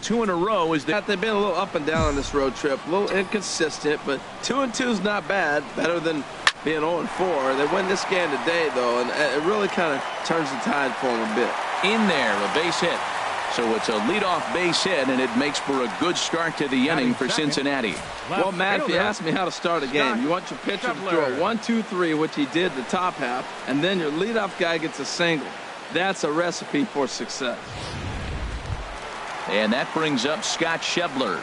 2 in a row is they've been a little up and down on this road trip, a little inconsistent, but 2-2 is not bad. Better than being 0-4. They win this game today, though, and it really kind of turns the tide for them a bit. In there, a base hit. So it's a leadoff base hit, and it makes for a good start to the inning for Cincinnati. Well, Matt, if you ask me how to start a game, you want your pitcher to throw 1-2-3, which he did the top half, and then your leadoff guy gets a single. That's a recipe for success. And that brings up Scott Schebler.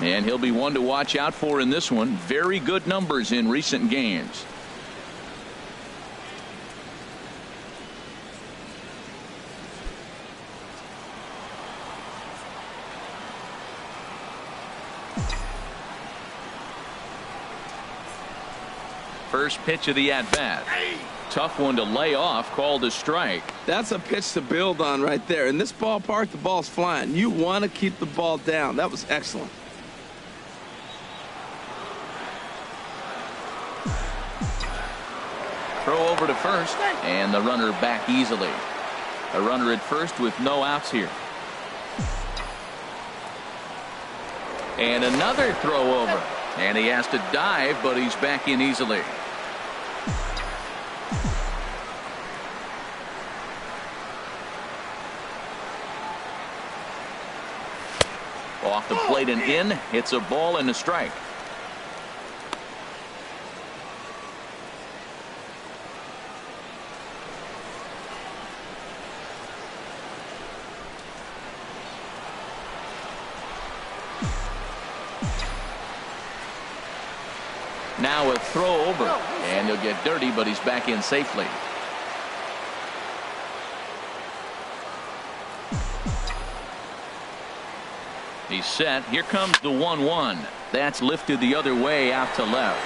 And he'll be one to watch out for in this one. Very good numbers in recent games. First pitch of the at-bat. Tough one to lay off, called a strike. That's a pitch to build on right there. In this ballpark, the ball's flying. You want to keep the ball down. That was excellent. Throw over to first, and the runner back easily. A runner at first with no outs here. And another throw over. And he has to dive, but he's back in easily. Off the plate and in. It's a ball and a strike. Now a throw over, and he'll get dirty, but he's back in safely. He's set. Here comes the 1-1. That's lifted the other way out to left.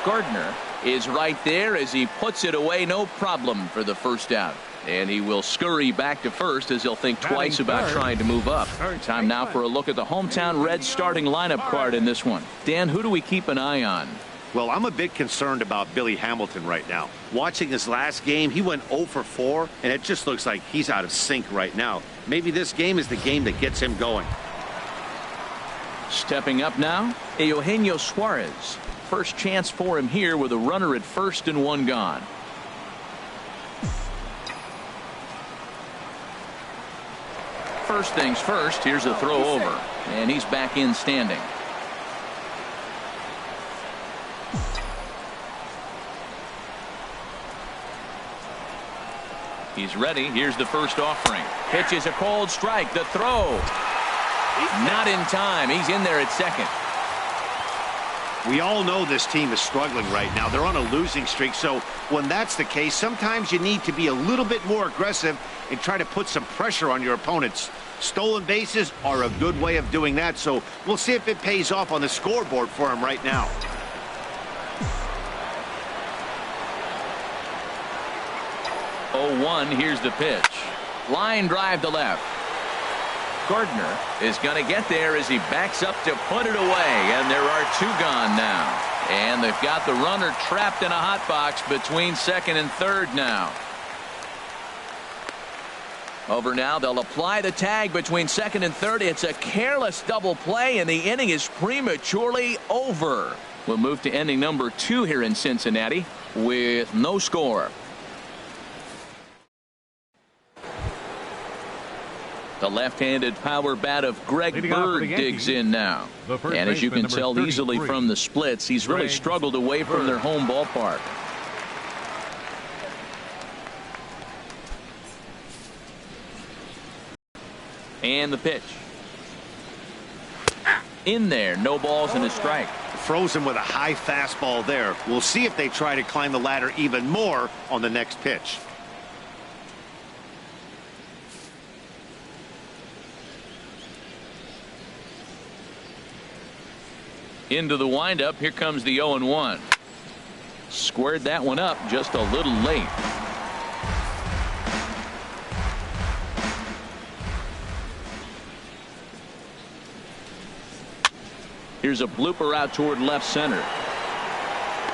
Gardner is right there as he puts it away. No problem for the first out. And he will scurry back to first as he'll think twice about trying to move up. Time now for a look at the hometown Reds starting lineup card in this one. Dan, who do we keep an eye on? Well, I'm a bit concerned about Billy Hamilton right now. Watching his last game, he went 0 for 4, and it just looks like he's out of sync right now. Maybe this game is the game that gets him going. Stepping up now, Eugenio Suarez. First chance for him here with a runner at first and one gone. First things first, here's a throw over, and he's back in standing. He's ready. Here's the first offering. Pitch is a cold strike. The throw. Not in time. He's in there at second. We all know this team is struggling right now. They're on a losing streak, so when that's the case, sometimes you need to be a little bit more aggressive and try to put some pressure on your opponents. Stolen bases are a good way of doing that, so we'll see if it pays off on the scoreboard for him right now. Oh, here's the pitch. Line drive to left. Gardner is going to get there as he backs up to put it away, and there are two gone now. And they've got the runner trapped in a hot box between second and third now. Over now, they'll apply the tag between second and third. It's a careless double play, and the inning is prematurely over. We'll move to inning number 2 here in Cincinnati with no score. The left-handed power bat of Greg Bird digs in now. And as you can tell easily from the splits, he's really struggled away from their home ballpark. And the pitch. In there, no balls and a strike. Frozen with a high fastball there. We'll see if they try to climb the ladder even more on the next pitch. Into the windup. Here comes the 0-1. Squared that one up just a little late. Here's a blooper out toward left center.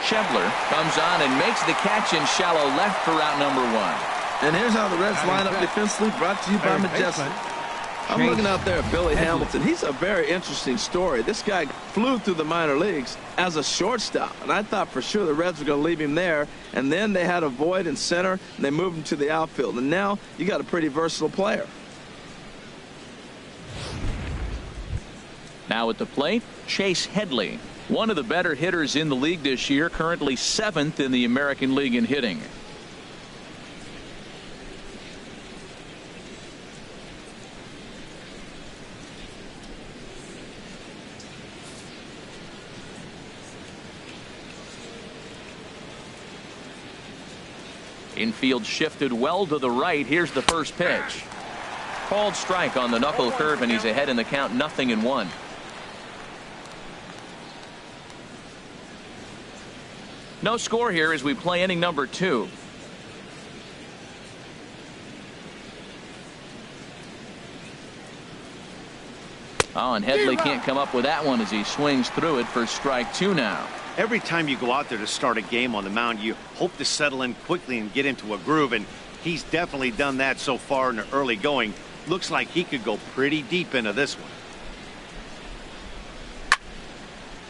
Schebler comes on and makes the catch in shallow left for out number 1. And here's how the Reds line up defensively, brought to you by Majestic. I'm looking out there at Billy Hamilton. He's a very interesting story. This guy flew through the minor leagues as a shortstop, and I thought for sure the Reds were going to leave him there, and then they had a void in center, and they moved him to the outfield, and now you got a pretty versatile player. Now at the plate, Chase Headley, one of the better hitters in the league this year, currently 7th in the American League in hitting. Infield shifted well to the right. Here's the first pitch. Called strike on the knuckle curve, and he's ahead in the count, 0-1. No score here as we play inning number 2. Oh, and Headley can't come up with that one as he swings through it for strike 2 now. Every time you go out there to start a game on the mound, you hope to settle in quickly and get into a groove, and he's definitely done that so far in the early going. Looks like he could go pretty deep into this one.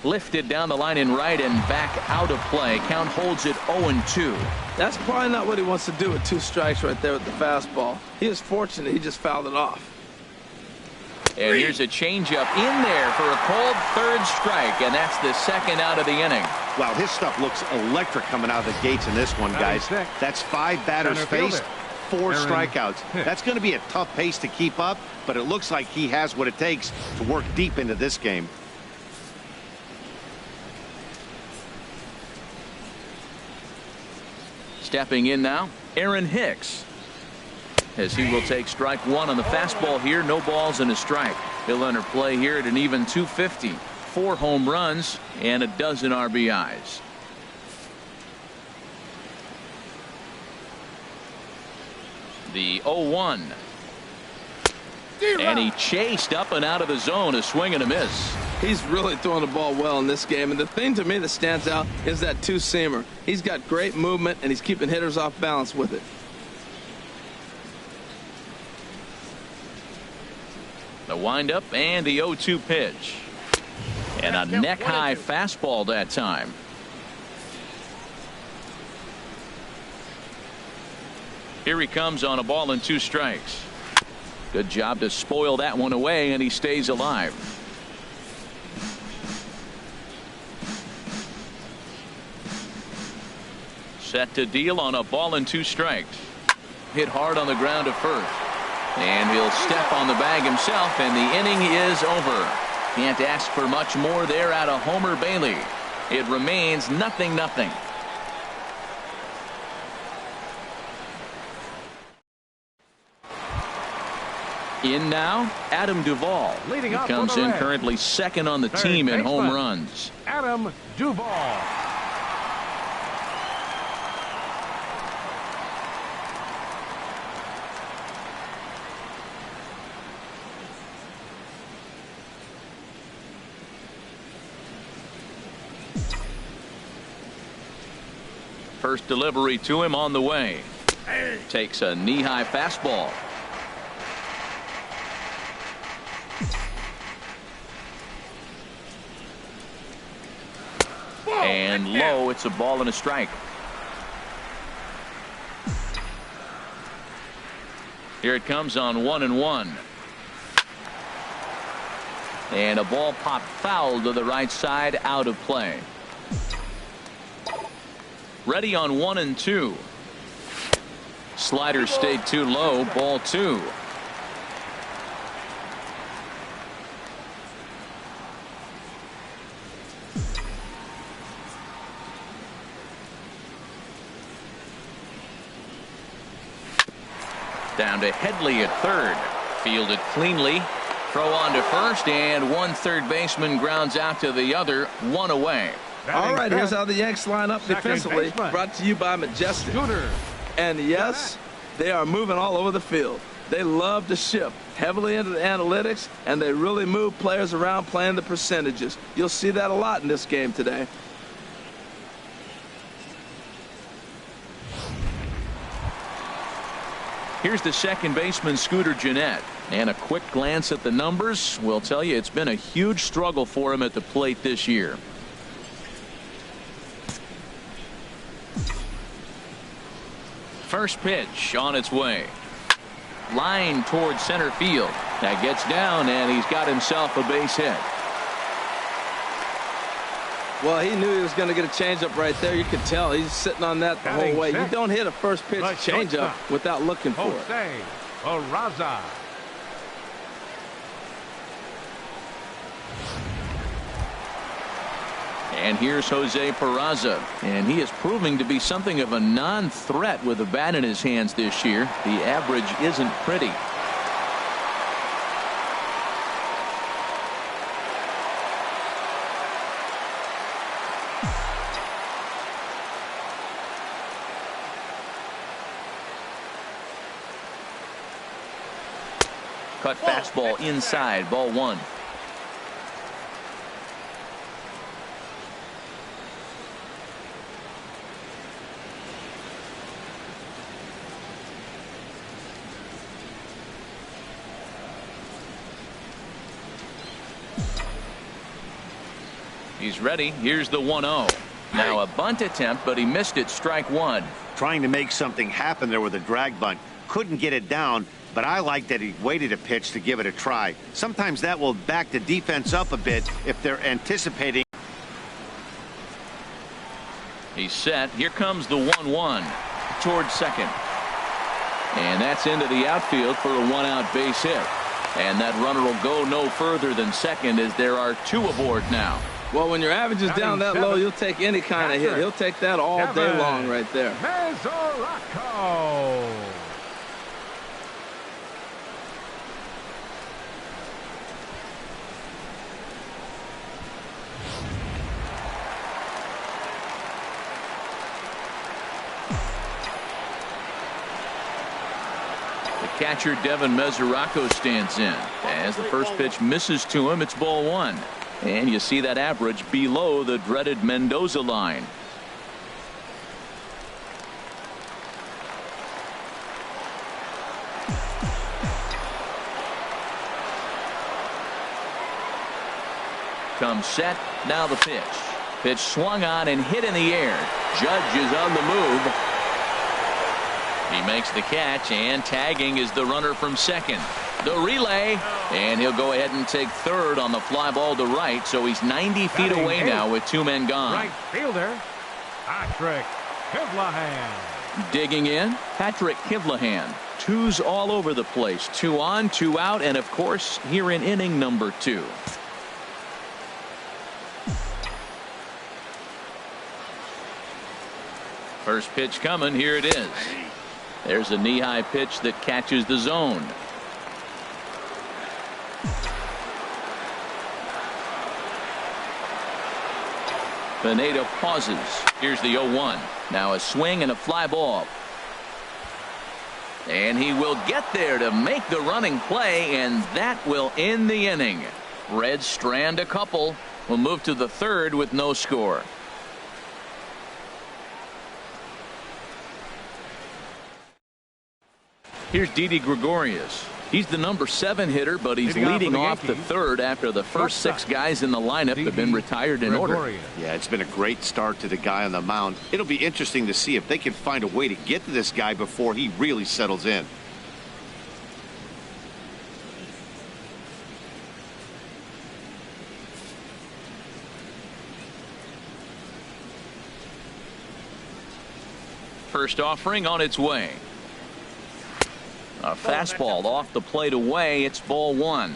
Lifted down the line in right and back out of play. Count holds it 0-2. That's probably not what he wants to do with 2 strikes right there with the fastball. He is fortunate he just fouled it off. And here's a changeup in there for a called 3rd strike, and that's the 2nd out of the inning. Wow, his stuff looks electric coming out of the gates in this one, guys. That's 5 batters faced, 4 strikeouts. That's going to be a tough pace to keep up, but it looks like he has what it takes to work deep into this game. Stepping in now, Aaron Hicks, as he will take strike 1 on the fastball here. No balls and a strike. He'll enter play here at an even 250. 4 home runs and a dozen RBIs. The 0-1. And he chased up and out of the zone, a swing and a miss. He's really throwing the ball well in this game, and the thing to me that stands out is that 2-seamer. He's got great movement, and he's keeping hitters off balance with it. The windup and the 0-2 pitch. And a neck-high fastball that time. Here he comes on a ball and 2 strikes. Good job to spoil that one away, and he stays alive. Set to deal on a ball and 2 strikes. Hit hard on the ground to first. And he'll step on the bag himself, and the inning is over. Can't ask for much more there out of Homer Bailey. It remains 0-0. In now, Adam Duvall. Leading He up comes for the in Reds. currently 2nd on the team in home runs. Adam Duvall. First delivery to him on the way. Takes a knee-high fastball. And low, it's a ball and a strike. Here it comes on 1-1. And a ball popped foul to the right side, out of play. Ready on 1-2. Slider stayed too low, ball 2. Down to Headley at 3rd. Fielded cleanly. Throw on to first, and one third baseman grounds out to the other, 1 away. All right, here's how the Yanks line up defensively. baseman. Brought to you by Majestic. Scooter. And yes, they are moving all over the field. They love to shift heavily into the analytics, and they really move players around playing the percentages. You'll see that a lot in this game today. Here's the second baseman, Scooter Gennett. And a quick glance at the numbers will tell you it's been a huge struggle for him at the plate this year. First pitch on its way. Line towards center field. That gets down, and he's got himself a base hit. Well, he knew he was going to get a changeup right there. You could tell he's sitting on that the whole way. You don't hit a first pitch changeup without looking for it. Peraza. And here's Jose Peraza, and he is proving to be something of a non-threat with the bat in his hands this year. The average isn't pretty. Cut fastball inside, ball one. He's ready. Here's the 1-0. Now a bunt attempt, but he missed it. Strike one. Trying to make something happen there with a drag bunt. Couldn't get it down, but I like that he waited a pitch to give it a try. Sometimes that will back the defense up a bit if they're anticipating. He's set. Here comes the 1-1 towards second. And that's into the outfield for a one-out base hit. And that runner will go no further than second as there are two aboard now. Well, when your average is down that low, you'll take any kind of hit. He'll take that all day long right there. Mesoraco. The catcher, Devin Mesoraco, stands in. As the first pitch misses to him, it's ball one. And you see that average below the dreaded Mendoza line. Comes set. Now the pitch. Pitch swung on and hit in the air. Judge is on the move. He makes the catch, and tagging is the runner from second. The relay, and he'll go ahead and take third on the fly ball to right, so he's 90 feet away now with two men gone. Right fielder, Patrick Kivlahan. Digging in, Patrick Kivlahan. Twos all over the place. 2 on, 2 out, and of course, here in inning number 2. First pitch coming. Here it is. There's a knee-high pitch that catches the zone. Pineda pauses. Here's the 0-1. Now a swing and a fly ball. And he will get there to make the running play, and that will end the inning. Reds strand a couple. We'll move to the third with no score. Here's Didi Gregorius. He's the number 7 hitter, but he's leading off the third after the first 6 guys in the lineup have been retired in order. Yeah, it's been a great start to the guy on the mound. It'll be interesting to see if they can find a way to get to this guy before he really settles in. First offering on its way. A fastball off the plate away. It's ball one.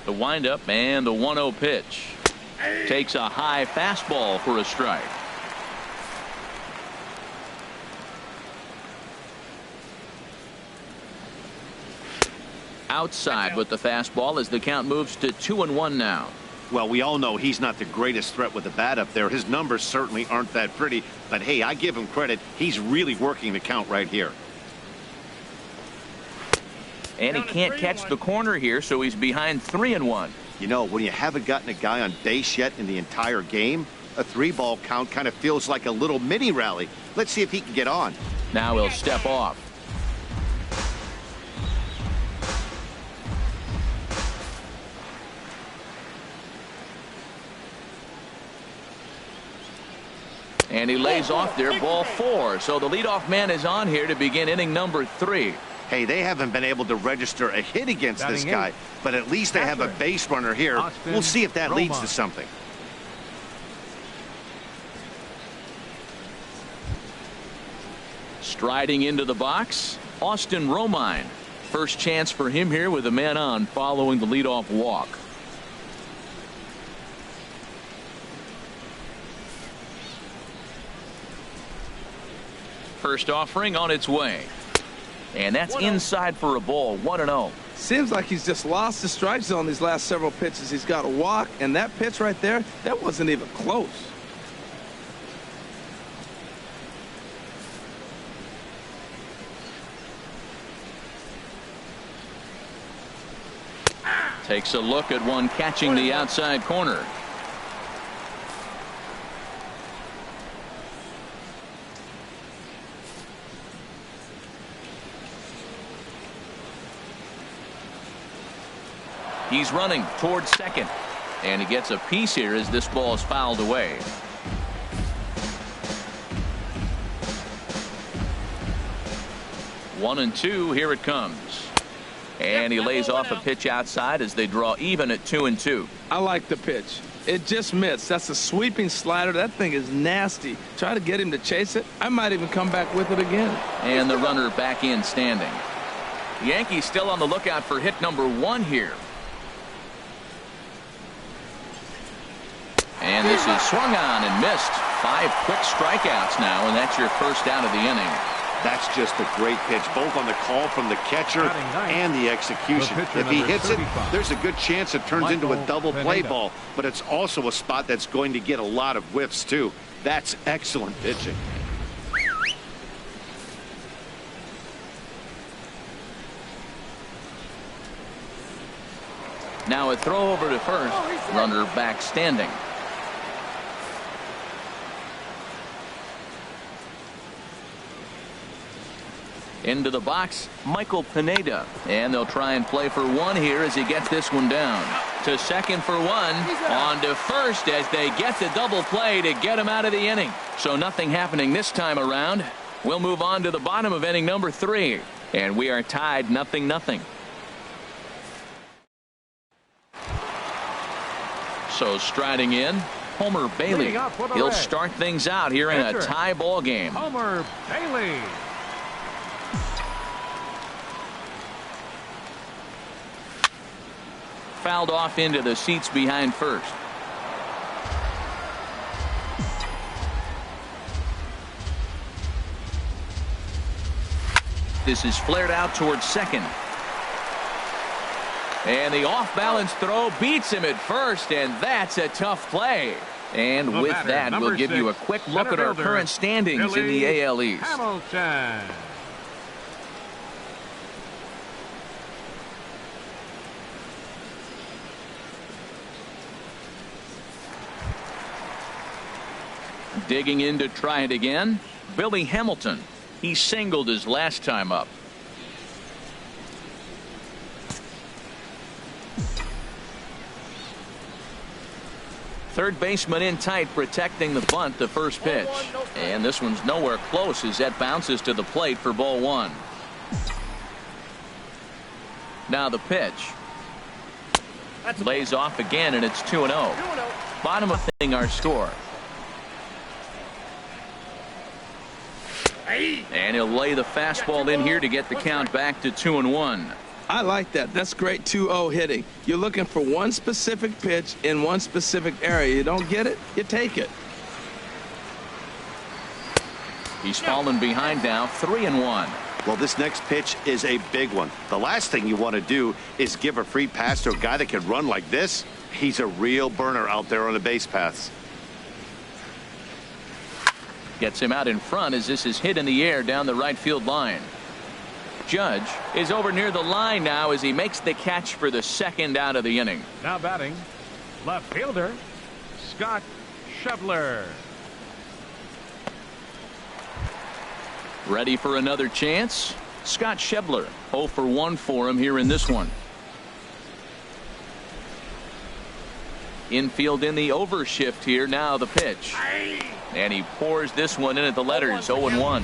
The windup and the 1-0 pitch. Takes a high fastball for a strike. Outside with the fastball as the count moves to 2-1 now. Well, we all know he's not the greatest threat with the bat up there. His numbers certainly aren't that pretty, but hey, I give him credit. He's really working the count right here. And he can't catch the corner here, so he's behind 3-1. You know, when you haven't gotten a guy on base yet in the entire game, a 3-ball count kind of feels like a little mini rally. Let's see if he can get on. Now he'll step off. And he lays off there, ball 4. So the leadoff man is on here to begin inning number 3. Hey, they haven't been able to register a hit against this guy, but at least they have a base runner here. We'll see if that leads to something. Striding into the box, Austin Romine. First chance for him here with a man on following the leadoff walk. First offering on its way. And that's inside for a ball, 1-0. Seems like he's just lost the strike zone these last several pitches. He's got a walk, and that pitch right there, that wasn't even close. Takes a look at one catching the outside corner. He's running towards second, and he gets a piece here as this ball is fouled away. One and two, here it comes. And he lays off a pitch outside as they draw even at 2-2. I like the pitch. It just missed. That's a sweeping slider. That thing is nasty. Try to get him to chase it. I might even come back with it again. And the runner back in standing. The Yankees still on the lookout for hit number 1 here. And this is swung on and missed. 5 quick strikeouts now, and that's your first out of the inning. That's just a great pitch, both on the call from the catcher and the execution. If he hits it, there's a good chance it turns into a double play ball, but it's also a spot that's going to get a lot of whiffs, too. That's excellent pitching. Now a throw over to first. Runner back standing. Into the box, Michael Pineda. And they'll try and play for 1 here as he gets this one down. To second for 1. On to first as they get the double play to get him out of the inning. So nothing happening this time around. We'll move on to the bottom of inning number 3. And we are tied 0-0. So striding in, Homer Bailey. He'll start things out here in a tie ball game. Homer Bailey. Fouled off into the seats behind first. This is flared out towards second. And the off-balance throw beats him at first, and that's a tough play. And with that, we'll give you a quick look at our current standings in the AL East. Hamilton. Digging in to try it again, Billy Hamilton. He singled his last time up. Third baseman in tight, protecting the bunt, the first pitch. And this one's nowhere close as that bounces to the plate for ball 1. Now the pitch. Lays off again, and it's 2-0. Bottom of the inning, our score. And he'll lay the fastball in here to get the count back to 2-1. I like that. That's great 2-0 hitting. You're looking for one specific pitch in one specific area. You don't get it, you take it. He's fallen behind now, 3-1. Well, this next pitch is a big one. The last thing you want to do is give a free pass to a guy that can run like this. He's a real burner out there on the base paths. Gets him out in front as this is hit in the air down the right field line. Judge is over near the line now as he makes the catch for the second out of the inning. Now batting, left fielder, Scott Schebler. Ready for another chance? Scott Schebler, 0 for 1 for him here in this one. Infield in the overshift here. Now the pitch. And he pours this one in at the letters. 0-1.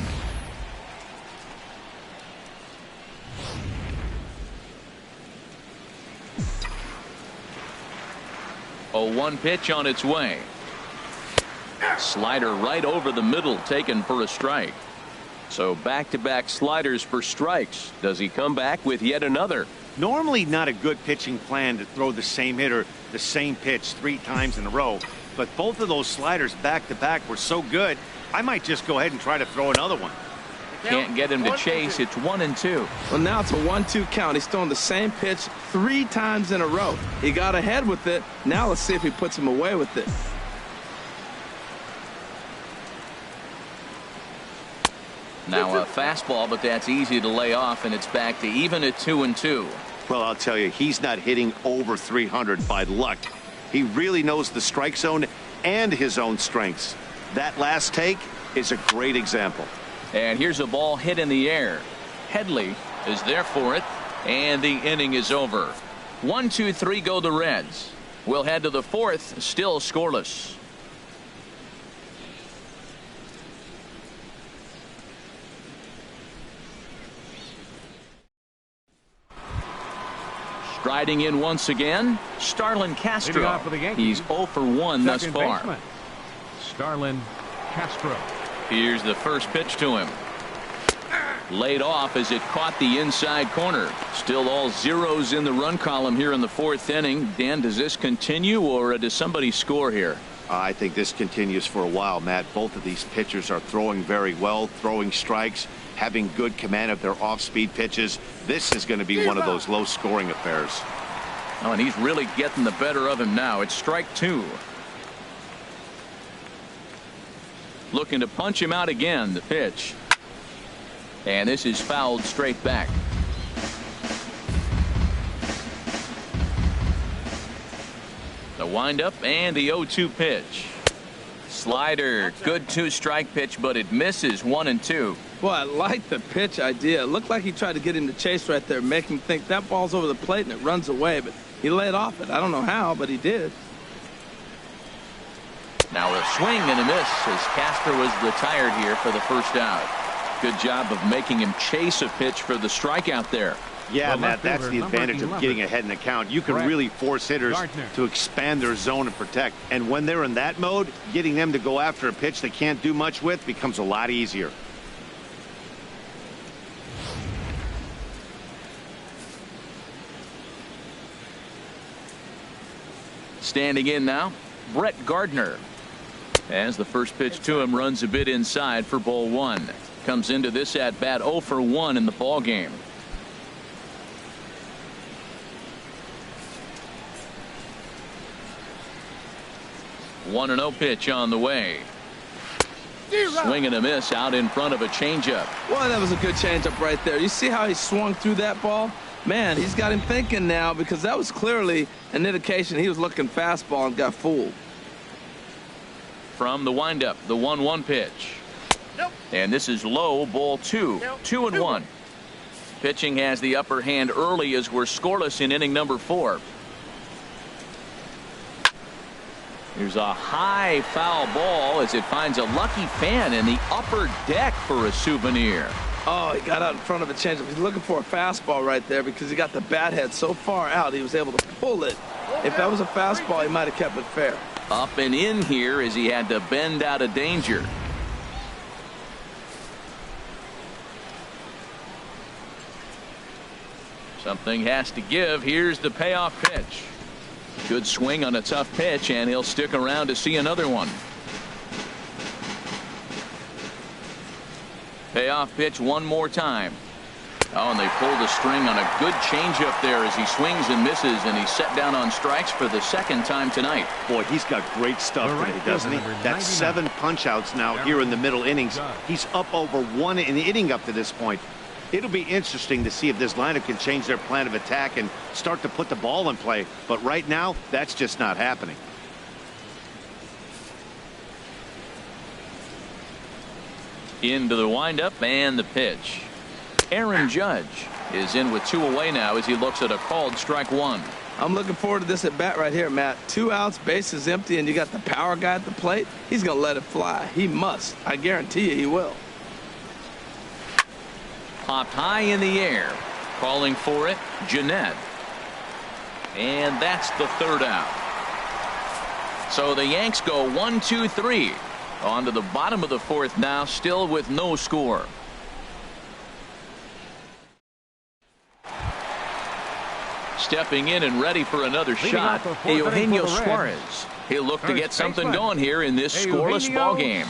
0-1 pitch on its way. Slider right over the middle, taken for a strike. So back-to-back sliders for strikes. Does he come back with yet another? Normally not a good pitching plan to throw the same hitter the same pitch 3 times in a row, but both of those sliders back-to-back were so good, I might just go ahead and try to throw another one. Can't get him to chase. It's 1-2. Well, now it's a 1-2 count. He's throwing the same pitch 3 times in a row. He got ahead with it. Now let's see if he puts him away with it. Now a fastball, but that's easy to lay off, and it's back to even at 2-2. Well, I'll tell you, he's not hitting over 300 by luck. He really knows the strike zone and his own strengths. That last take is a great example. And here's a ball hit in the air. Headley is there for it, and the inning is over. 1-2-3 go the Reds. We'll head to the 4th, still scoreless. Striding in once again, Starlin Castro. He's 0 for 1 thus far. Baseman, Starlin Castro. Here's the first pitch to him. Laid off as it caught the inside corner. Still all zeros in the run column here in the 4th inning. Dan, does this continue, or does somebody score here? I think this continues for a while, Matt. Both of these pitchers are throwing very well, throwing strikes, having good command of their off-speed pitches. This is going to be one of those low-scoring affairs. Oh, and he's really getting the better of him now. It's strike 2. Looking to punch him out again. The pitch. And this is fouled straight back. The windup and the 0-2 pitch. Slider. Good 2-strike pitch, but it misses. 1-2. Boy, I like the pitch idea. It looked like he tried to get him to chase right there, make him think that ball's over the plate and it runs away, but he laid off it. I don't know how, but he did. Now a swing and a miss as Casper was retired here for the first out. Good job of making him chase a pitch for the strikeout there. Yeah, Matt, that's the advantage of getting ahead in the count. You can really force hitters to expand their zone and protect. And when they're in that mode, getting them to go after a pitch they can't do much with becomes a lot easier. Standing in now, Brett Gardner. As the first pitch to him runs a bit inside for ball 1. Comes into this at bat 0 for 1 in the ball game. One and 0 pitch on the way. Swing and a miss out in front of a changeup. Well, that was a good changeup right there. You see how he swung through that ball? Man, he's got him thinking now, because that was clearly an indication he was looking fastball and got fooled. From the windup, the 1-1 pitch. And this is low, ball 2. 2-1. Pitching has the upper hand early as we're scoreless in inning number 4. Here's a high foul ball as it finds a lucky fan in the upper deck for a souvenir. Oh, he got out in front of a changeup. He's looking for a fastball right there because he got the bat head so far out he was able to pull it. If that was a fastball, he might have kept it fair. Up and in here as he had to bend out of danger. Something has to give. Here's the payoff pitch. Good swing on a tough pitch, and he'll stick around to see another one. Payoff pitch one more time. Oh, and they pulled the string on a good changeup there as he swings and misses, and he's set down on strikes for the second time tonight. Boy, he's got great stuff today, doesn't he? That's 7 punch-outs now here in the middle innings. He's up over 1 in the inning up to this point. It'll be interesting to see if this lineup can change their plan of attack and start to put the ball in play. But right now, that's just not happening. Into the windup and the pitch. Aaron Judge is in with 2 away now as he looks at a called strike 1. I'm looking forward to this at bat right here, Matt. 2 outs, bases empty, and you got the power guy at the plate. He's going to let it fly. He must. I guarantee you he will. Popped high in the air. Calling for it, Jeanette. And that's the 3rd out. So the Yanks go 1, 2, 3. On to the bottom of the 4th now, still with no score. Stepping in and ready for another shot, Eugenio Suarez. He'll look to get something going here in this scoreless ball game.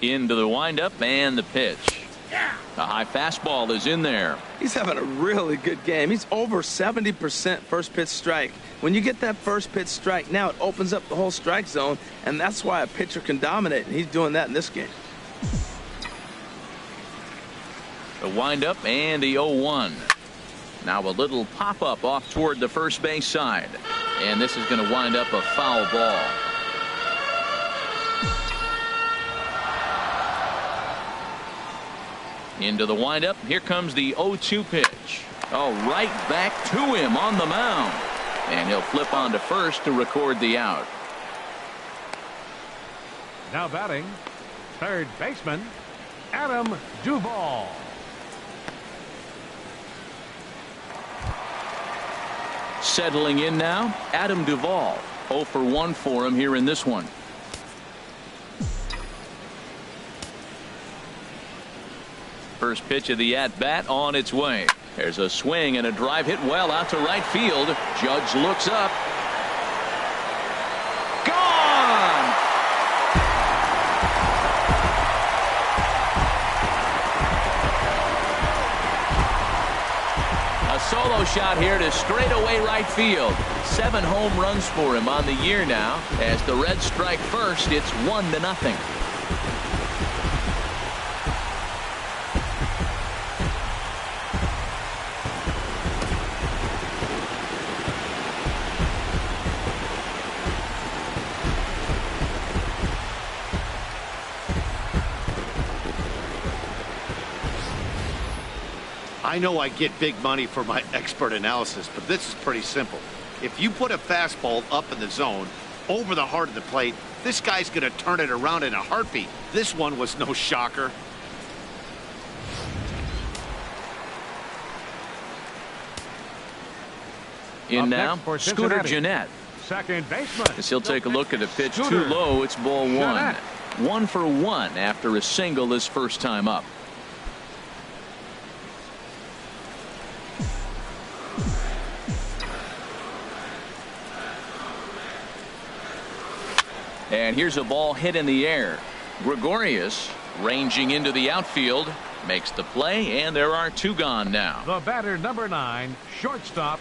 Into the windup and the pitch. A high fastball is in there. He's having a really good game. He's over 70% first pitch strike. When you get that first pitch strike, now it opens up the whole strike zone, and that's why a pitcher can dominate, and he's doing that in this game. The windup and the 0-1. Now a little pop-up off toward the first base side. And this is going to wind up a foul ball. Into the windup. Here comes the 0-2 pitch. Oh, right back to him on the mound. And he'll flip on to first to record the out. Now batting, third baseman, Adam Duvall. Settling in now, Adam Duvall. 0 for 1 for him here in this one. First pitch of the at-bat on its way. There's a swing and a drive hit well out to right field. Judge looks up. Gone! A solo shot here to straightaway right field. 7 home runs for him on the year now. As the Reds strike first, it's 1-0. I know I get big money for my expert analysis, but this is pretty simple. If you put a fastball up in the zone over the heart of the plate, this guy's going to turn it around in a heartbeat. This one was no shocker. In now, Scooter Gennett. Second baseman. As he'll take a look at a pitch Scooter too low. It's ball 1. Gennett. 1 for 1 after a single his first time up. And here's a ball hit in the air. Gregorius ranging into the outfield makes the play, and there are 2 gone now. The batter, number 9, shortstop,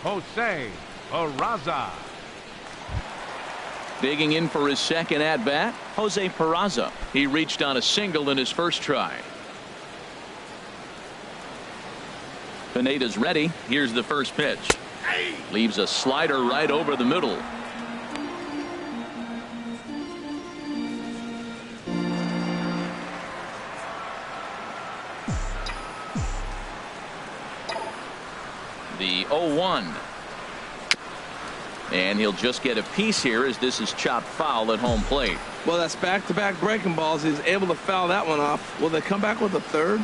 Jose Peraza. Digging in for his second at-bat, Jose Peraza. He reached on a single in his first try. Pineda's ready. Here's the first pitch. Leaves a slider right over the middle. The 0-1. And he'll just get a piece here as this is chopped foul at home plate. Well, that's back-to-back breaking balls. He's able to foul that one off. Will they come back with a third?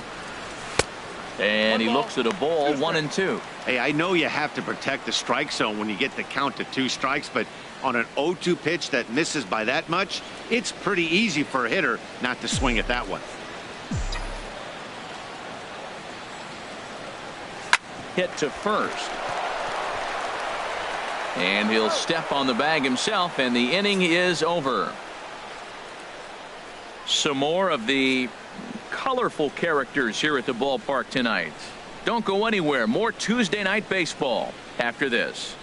And he looks at a ball, 1-2. Hey, I know you have to protect the strike zone when you get the count to 2 strikes, but on an 0-2 pitch that misses by that much, it's pretty easy for a hitter not to swing at that one. Hit to first. And he'll step on the bag himself, and the inning is over. Some more of the colorful characters here at the ballpark tonight. Don't go anywhere. More Tuesday night baseball after this.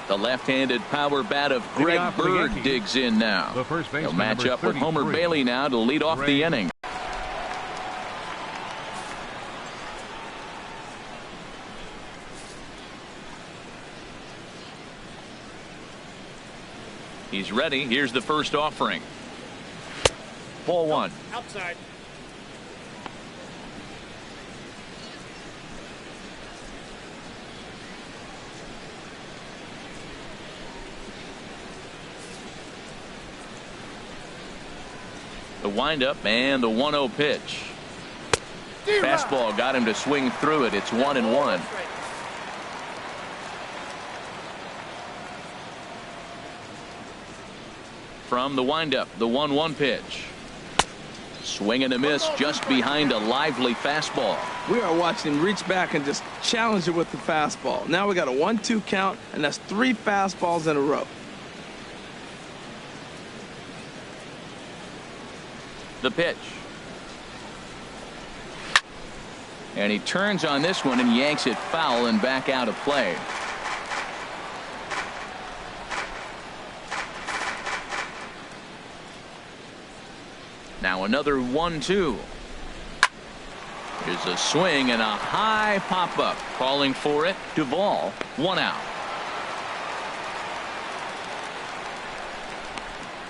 The left-handed power bat of Greg Bird digs in now. He'll match up with Homer Bailey now to lead off the inning. He's ready. Here's the first offering. Ball 1. Outside. The windup and the 1-0 pitch. Fastball got him to swing through it. It's 1-1. From the windup, the 1-1 pitch. Swing and a miss just behind a lively fastball. We are watching him reach back and just challenge it with the fastball. Now we got a 1-2 count, and that's 3 fastballs in a row. The pitch. And he turns on this one and yanks it foul and back out of play. Now another 1-2. Here's a swing and a high pop-up. Calling for it, Duvall, 1 out.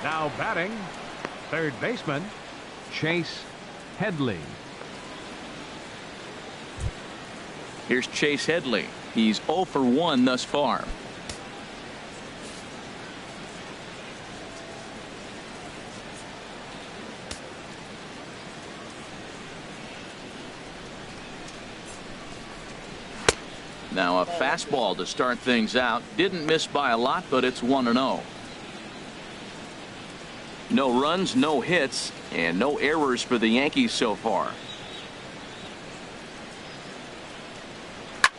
Now batting, third baseman, Chase Headley. Here's Chase Headley. He's 0 for 1 thus far. Now a fastball to start things out. Didn't miss by a lot, but it's 1-0. No runs, no hits, and no errors for the Yankees so far.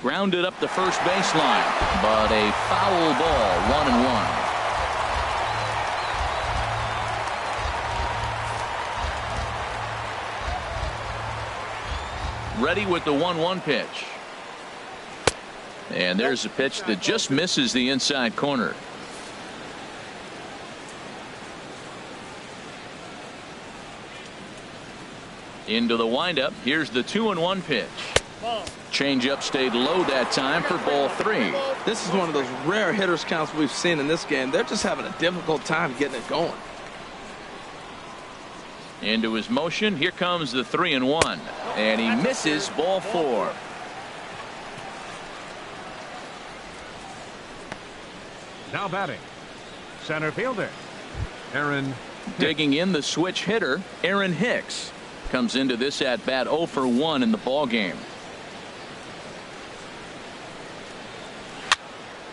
Grounded up the first baseline, but a foul ball, 1-1. Ready with the 1-1 pitch. And there's a pitch that just misses the inside corner. Into the windup. Here's the 2-1 pitch. Changeup stayed low that time for ball 3. This is one of those rare hitters counts we've seen in this game. They're just having a difficult time getting it going. Into his motion. Here comes the 3-1. And he misses ball 4. Now batting, center fielder, Aaron. Digging in the switch hitter, Aaron Hicks. Comes into this at bat 0 for 1 in the ball game.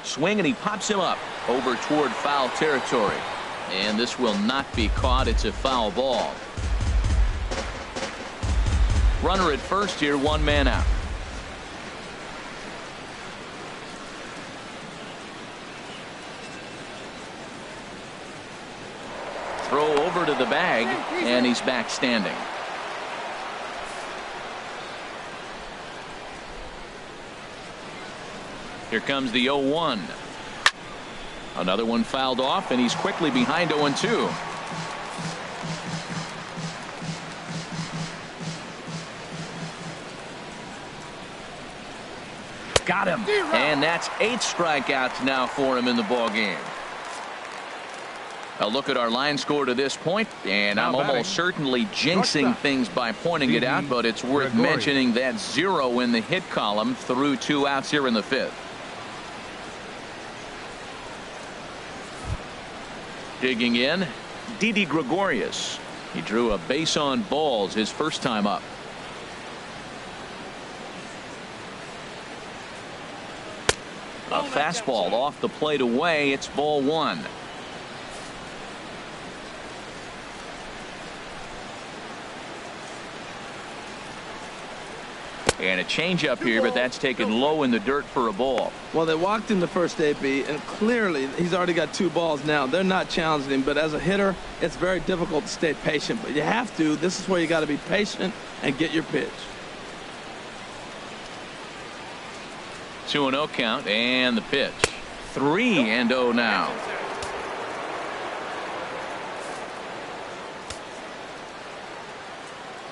Swing and he pops him up over toward foul territory. And this will not be caught. It's a foul ball. Runner at first here, 1 man out. Throw over to the bag, and he's back standing. Here comes the 0-1. Another one fouled off, and he's quickly behind 0-2. Got him. And that's 8 strikeouts now for him in the ball game. A look at our line score to this point, and I'm almost certainly jinxing things by pointing it out, but it's worth mentioning that 0 in the hit column through 2 outs here in the 5th. Digging in, Didi Gregorius. He drew a base on balls his first time up. A fastball off the plate away. It's ball 1. And a changeup here, but that's taken low in the dirt for a ball. Well, they walked him the first AB, and clearly he's already got 2 balls now. They're not challenging him, but as a hitter, it's very difficult to stay patient. But you have to. This is where you got to be patient and get your pitch. 2-0 count, and the pitch. 3-0 now.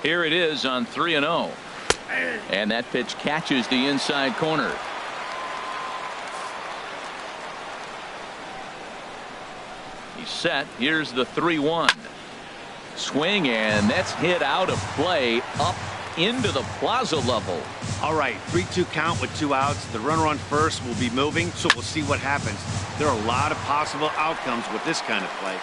Here it is on 3-0. And that pitch catches the inside corner. He's set. Here's the 3-1. Swing, and that's hit out of play up into the plaza level. All right, 3-2 count with 2 outs. The runner on first will be moving, so we'll see what happens. There are a lot of possible outcomes with this kind of play.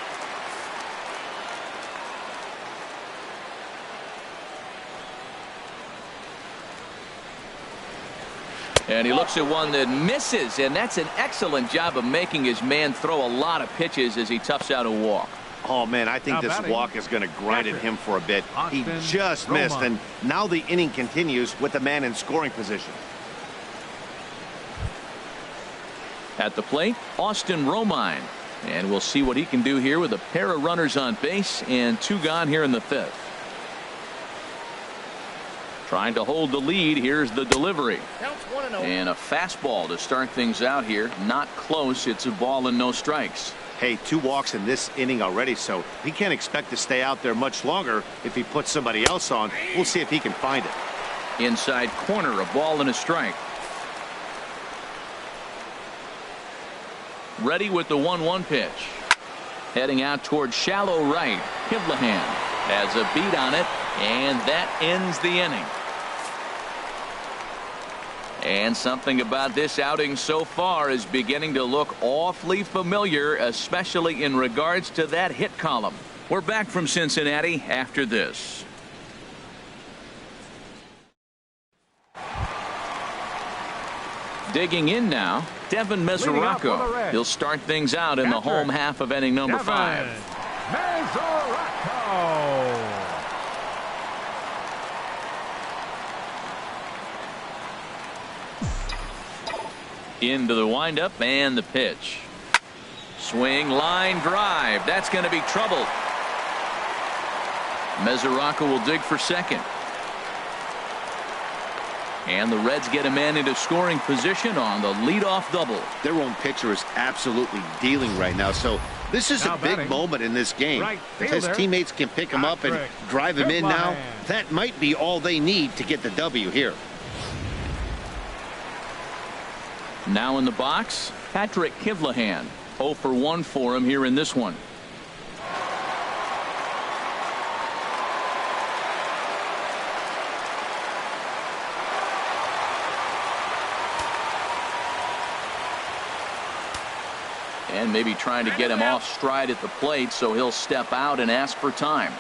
And he looks at one that misses, and that's an excellent job of making his man throw a lot of pitches as he toughs out a walk. Oh, man, I think Now this batting, walk is going to grind at him for a bit. He Austin just missed, Romine. and now the inning continues with the man in scoring position. At the plate, Austin Romine. And we'll see what he can do here with a pair of runners on base and 2 gone here in the 5th. Trying to hold the lead. Here's the delivery. And a fastball to start things out here. Not close. It's a ball and no strikes. Hey, 2 walks in this inning already, so he can't expect to stay out there much longer if he puts somebody else on. We'll see if he can find it. Inside corner, a ball and a strike. Ready with the 1-1 pitch. Heading out toward shallow right. Kivlahan has a beat on it, and that ends the inning. And something about this outing so far is beginning to look awfully familiar, especially in regards to that hit column. We're back from Cincinnati after this. Digging in now, Devin Mesoraco. He'll start things out in the home half of inning number 5. Mesoraco. Into the windup and the pitch. Swing, line drive. That's going to be trouble. Mesoraco will dig for second. And the Reds get a man into scoring position on the leadoff double. Their own pitcher is absolutely dealing right now, so this is Now a big batting, moment in this game. right If his fielder, teammates can pick him up and Patrick drive him in now, Kivlahan. that might be all they need to get the W here. Now in the box, Patrick Kivlahan. 0 for 1 for him here in this one. And maybe trying to get him off stride at the plate, so he'll step out and ask for time.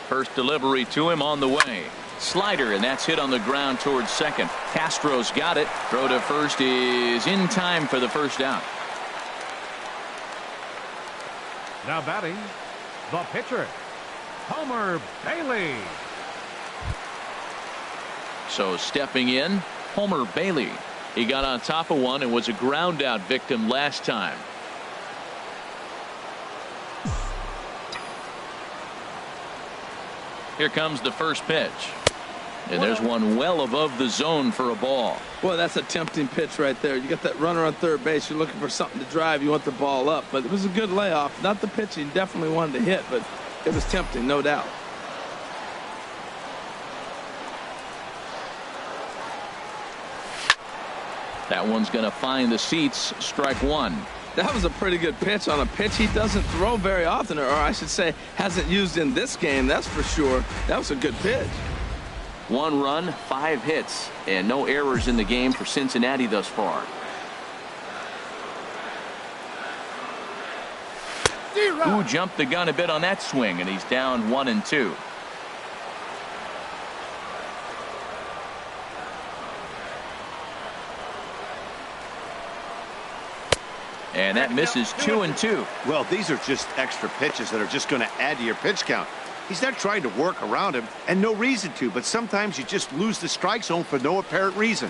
First delivery to him on the way. Slider, and that's hit on the ground towards second. Castro's got it. Throw to first is in time for the first out. Now batting, the pitcher, Homer Bailey. So stepping in, Homer Bailey. He got on top of one and was a ground out victim last time. Here comes the first pitch. And there's one well above the zone for a ball. Well, that's a tempting pitch right there. You got that runner on third base. You're looking for something to drive. You want the ball up. But it was a good layoff. Not the pitch he definitely wanted to hit, but it was tempting, no doubt. That one's going to find the seats. Strike 1. That was a pretty good pitch on a pitch he doesn't throw very often, or I should say hasn't used in this game, that's for sure. That was a good pitch. 1 run, 5 hits, and no errors in the game for Cincinnati thus far. Who jumped the gun a bit on that swing, and he's down 1-2. And that misses 2-2. Well, these are just extra pitches that are just going to add to your pitch count. He's not trying to work around him, and no reason to, but sometimes you just lose the strike zone for no apparent reason.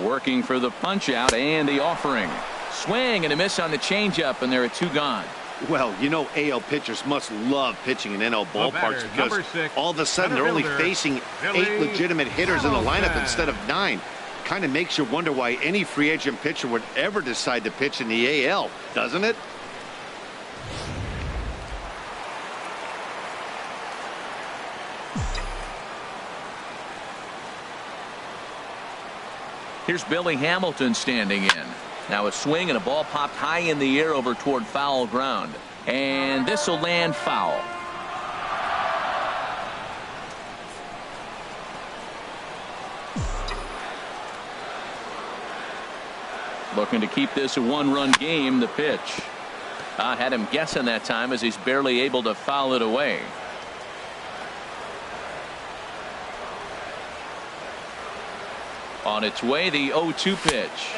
Working for the punch out and the offering. Swing and a miss on the changeup, and there are 2 gone. Well, you know AL pitchers must love pitching in NL ballparks because all of a sudden they're only facing 8 legitimate hitters in the lineup instead of 9. Kind of makes you wonder why any free agent pitcher would ever decide to pitch in the AL, doesn't it? Here's Billy Hamilton standing in. Now a swing and a ball popped high in the air over toward foul ground. And this will land foul. Looking to keep this a one-run game. The pitch. Had him guessing that time as he's barely able to foul it away. On its way, the 0-2 pitch.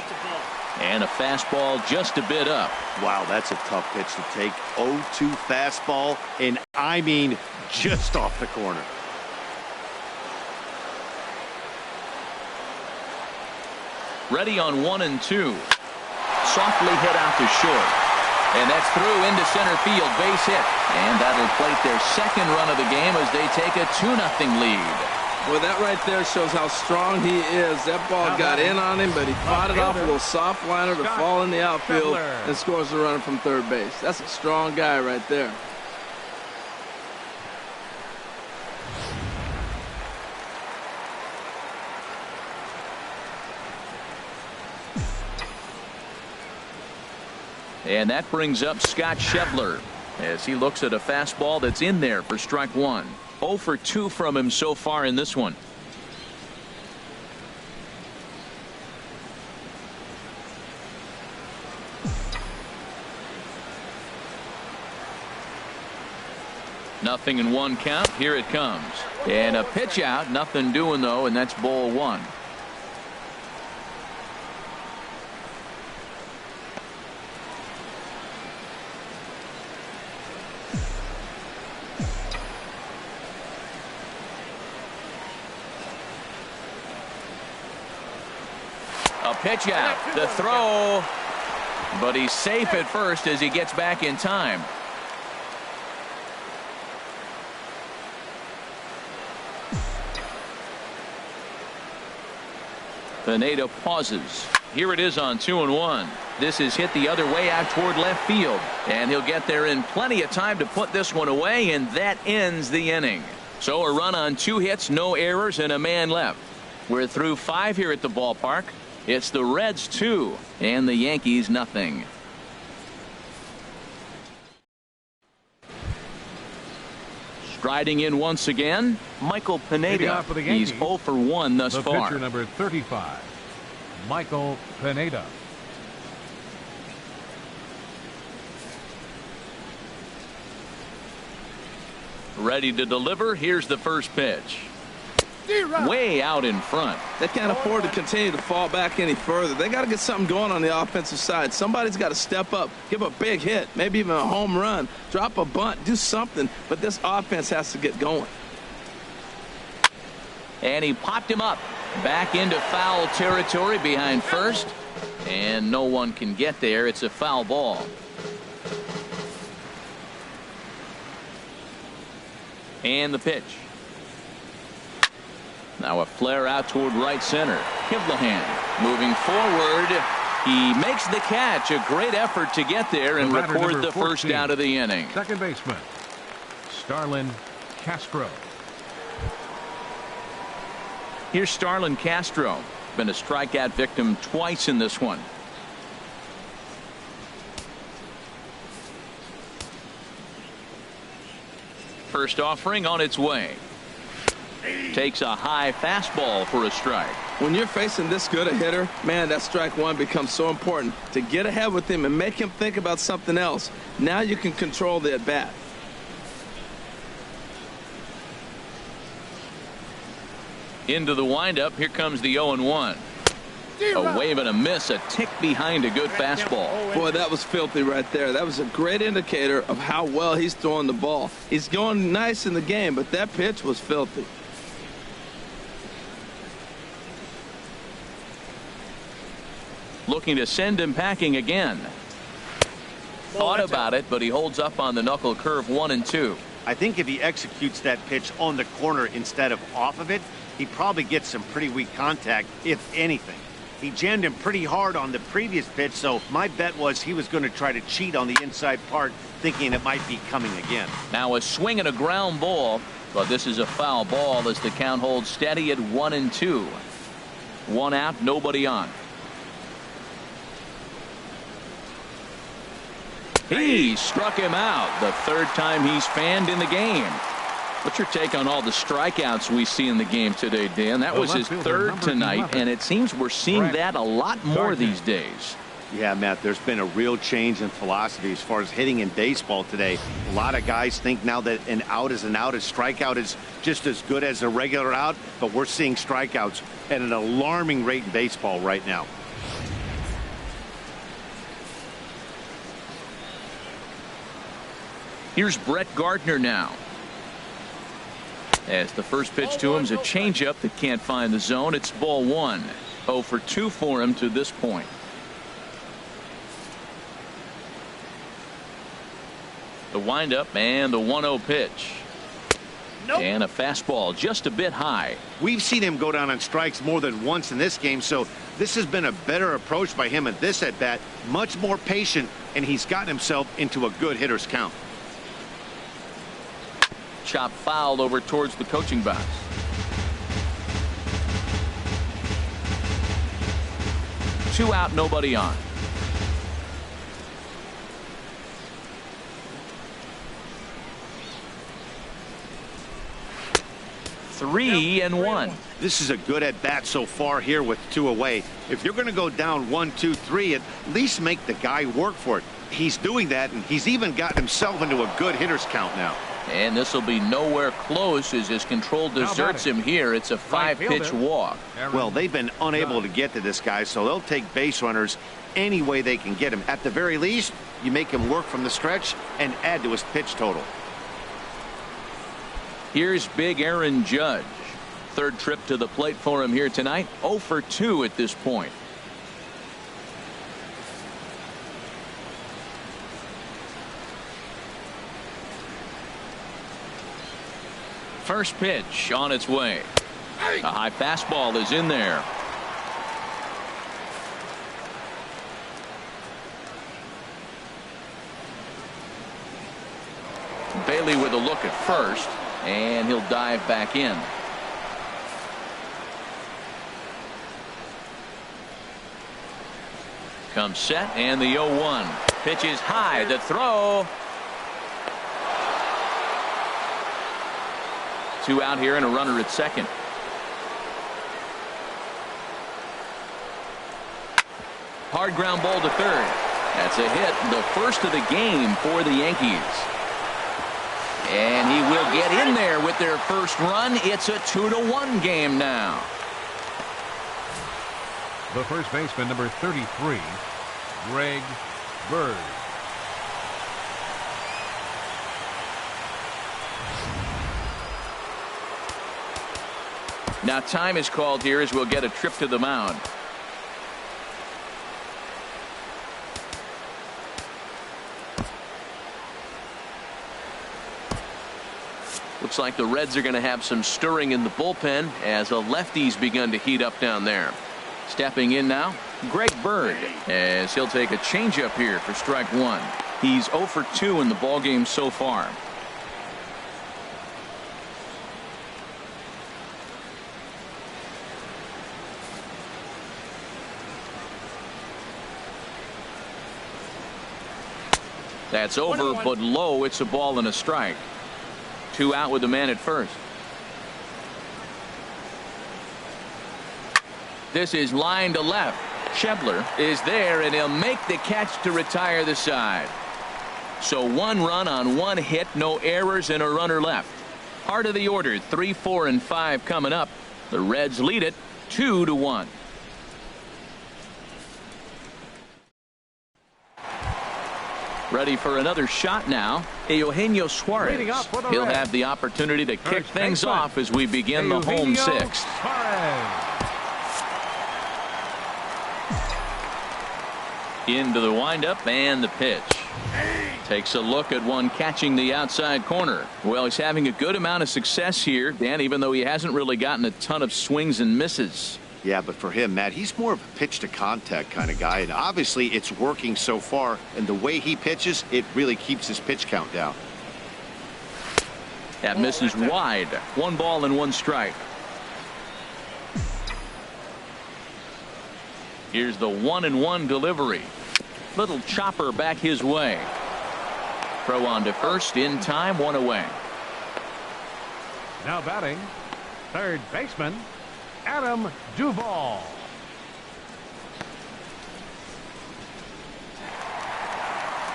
And a fastball just a bit up. Wow, that's a tough pitch to take. 0-2 fastball, and I mean just off the corner. Ready on 1-2. Softly hit out to short. And that's through into center field. Base hit. And that'll plate their second run of the game as they take a 2-0 lead. Well, that right there shows how strong he is. That ball got in on him, but he fought it off a little soft liner to fall in the outfield and scores the runner from third base. That's a strong guy right there. And that brings up Scott Schebler as he looks at a fastball that's in there for strike one. 0 for 2 from him so far in this one. Nothing in 1 count. Here it comes. And a pitch out. Nothing doing though, and that's ball 1. A pitch out. The throw. But he's safe at first as he gets back in time. Pineda pauses. Here it is on 2-1. This is hit the other way out toward left field. And he'll get there in plenty of time to put this one away, and that ends the inning. So a run on 2 hits, no errors, and a man left. We're through 5 here at the ballpark. It's the Reds 2 and the Yankees nothing. Striding in once again, Michael Pineda. He's 0 for 1 thus far. Pitcher number 35, Michael Pineda. Ready to deliver. Here's the first pitch. Way out in front. They can't afford to continue to fall back any further. They got to get something going on the offensive side. Somebody's got to step up, give a big hit, maybe even a home run, drop a bunt, do something. But this offense has to get going. And he popped him up back into foul territory behind first. And no one can get there. It's a foul ball. And the pitch. Now a flare out toward right center. Kivlahan moving forward. He makes the catch. A great effort to get there and record the first out of the inning. Second baseman, Starlin Castro. Here's Starlin Castro. Been a strikeout victim twice in this one. First offering on its way. Takes a high fastball for a strike. When you're facing this good a hitter, man, that strike one becomes so important to get ahead with him and make him think about something else. Now you can control the at bat. Into the windup. Here comes the 0-1. A wave and a miss, a tick behind a good fastball. Boy, that was filthy right there. That was a great indicator of how well he's throwing the ball. He's going nice in the game, but that pitch was filthy. Looking to send him packing again. Thought about it, but he holds up on the knuckle curve 1-2. I think if he executes that pitch on the corner instead of off of it, he probably gets some pretty weak contact, if anything. He jammed him pretty hard on the previous pitch, so my bet was he was going to try to cheat on the inside part, thinking it might be coming again. Now a swing and a ground ball, but this is a foul ball as the count holds steady at 1-2. 1 out, nobody on. He struck him out, the third time he's fanned in the game. What's your take on all the strikeouts we see in the game today, Dan? That was his third tonight, and it seems we're seeing that a lot more these days. Yeah, Matt, there's been a real change in philosophy as far as hitting in baseball today. A lot of guys think now that an out is an out. A strikeout is just as good as a regular out, but we're seeing strikeouts at an alarming rate in baseball right now. Here's Brett Gardner now. As the first pitch to him is a changeup that can't find the zone. It's ball one. 0 for 2 for him to this point. The windup and the 1-0 pitch. Nope. And a fastball just a bit high. We've seen him go down on strikes more than once in this game, so this has been a better approach by him at this at bat. Much more patient, and he's gotten himself into a good hitter's count. Chop fouled over towards the coaching box. Two out, nobody on. Three and one. This is a good at bat so far here with 2 away. If you're going to go down 1, 2, 3, at least make the guy work for it. He's doing that, and he's even gotten himself into a good hitter's count now. And this will be nowhere close as his control deserts him here. It's a 5-pitch walk. Well, they've been unable to get to this guy, so they'll take base runners any way they can get him. At the very least, you make him work from the stretch and add to his pitch total. Here's big Aaron Judge. Third trip to the plate for him here tonight. 0 for 2 at this point. First pitch on its way. A high fastball is in there. Bailey with a look at first, and he'll dive back in. Comes set, and the 0-1. Pitch is high. The throw. 2 out here and a runner at second. Hard ground ball to third. That's a hit, the first of the game for the Yankees. And he will get in there with their first run. It's a 2-1 game now. The first baseman, number 33, Greg Bird. Now time is called here as we'll get a trip to the mound. Looks like the Reds are going to have some stirring in the bullpen as the lefties begun to heat up down there. Stepping in now, Greg Bird, as he'll take a changeup here for strike one. He's 0 for 2 in the ballgame so far. That's over, but low. It's a ball and a strike. 2 out with the man at first. This is line to left. Schebler is there, and he'll make the catch to retire the side. So 1 run on 1 hit, no errors, and a runner left. Heart of the order, 3, 4, and 5 coming up. The Reds lead it 2-1. Ready for another shot now. Eugenio Suarez. He'll have the opportunity to kick things off as we begin the home 6th. Into the windup and the pitch. Takes a look at one catching the outside corner. Well, he's having a good amount of success here, Dan, even though he hasn't really gotten a ton of swings and misses. Yeah, but for him, Matt, he's more of a pitch to contact kind of guy, and obviously it's working so far, and the way he pitches, it really keeps his pitch count down. That misses wide. 1 ball and 1 strike. Here's the 1-1 delivery. Little chopper back his way. Throw on to first in time, 1 away. Now batting, third baseman, Adam Duvall.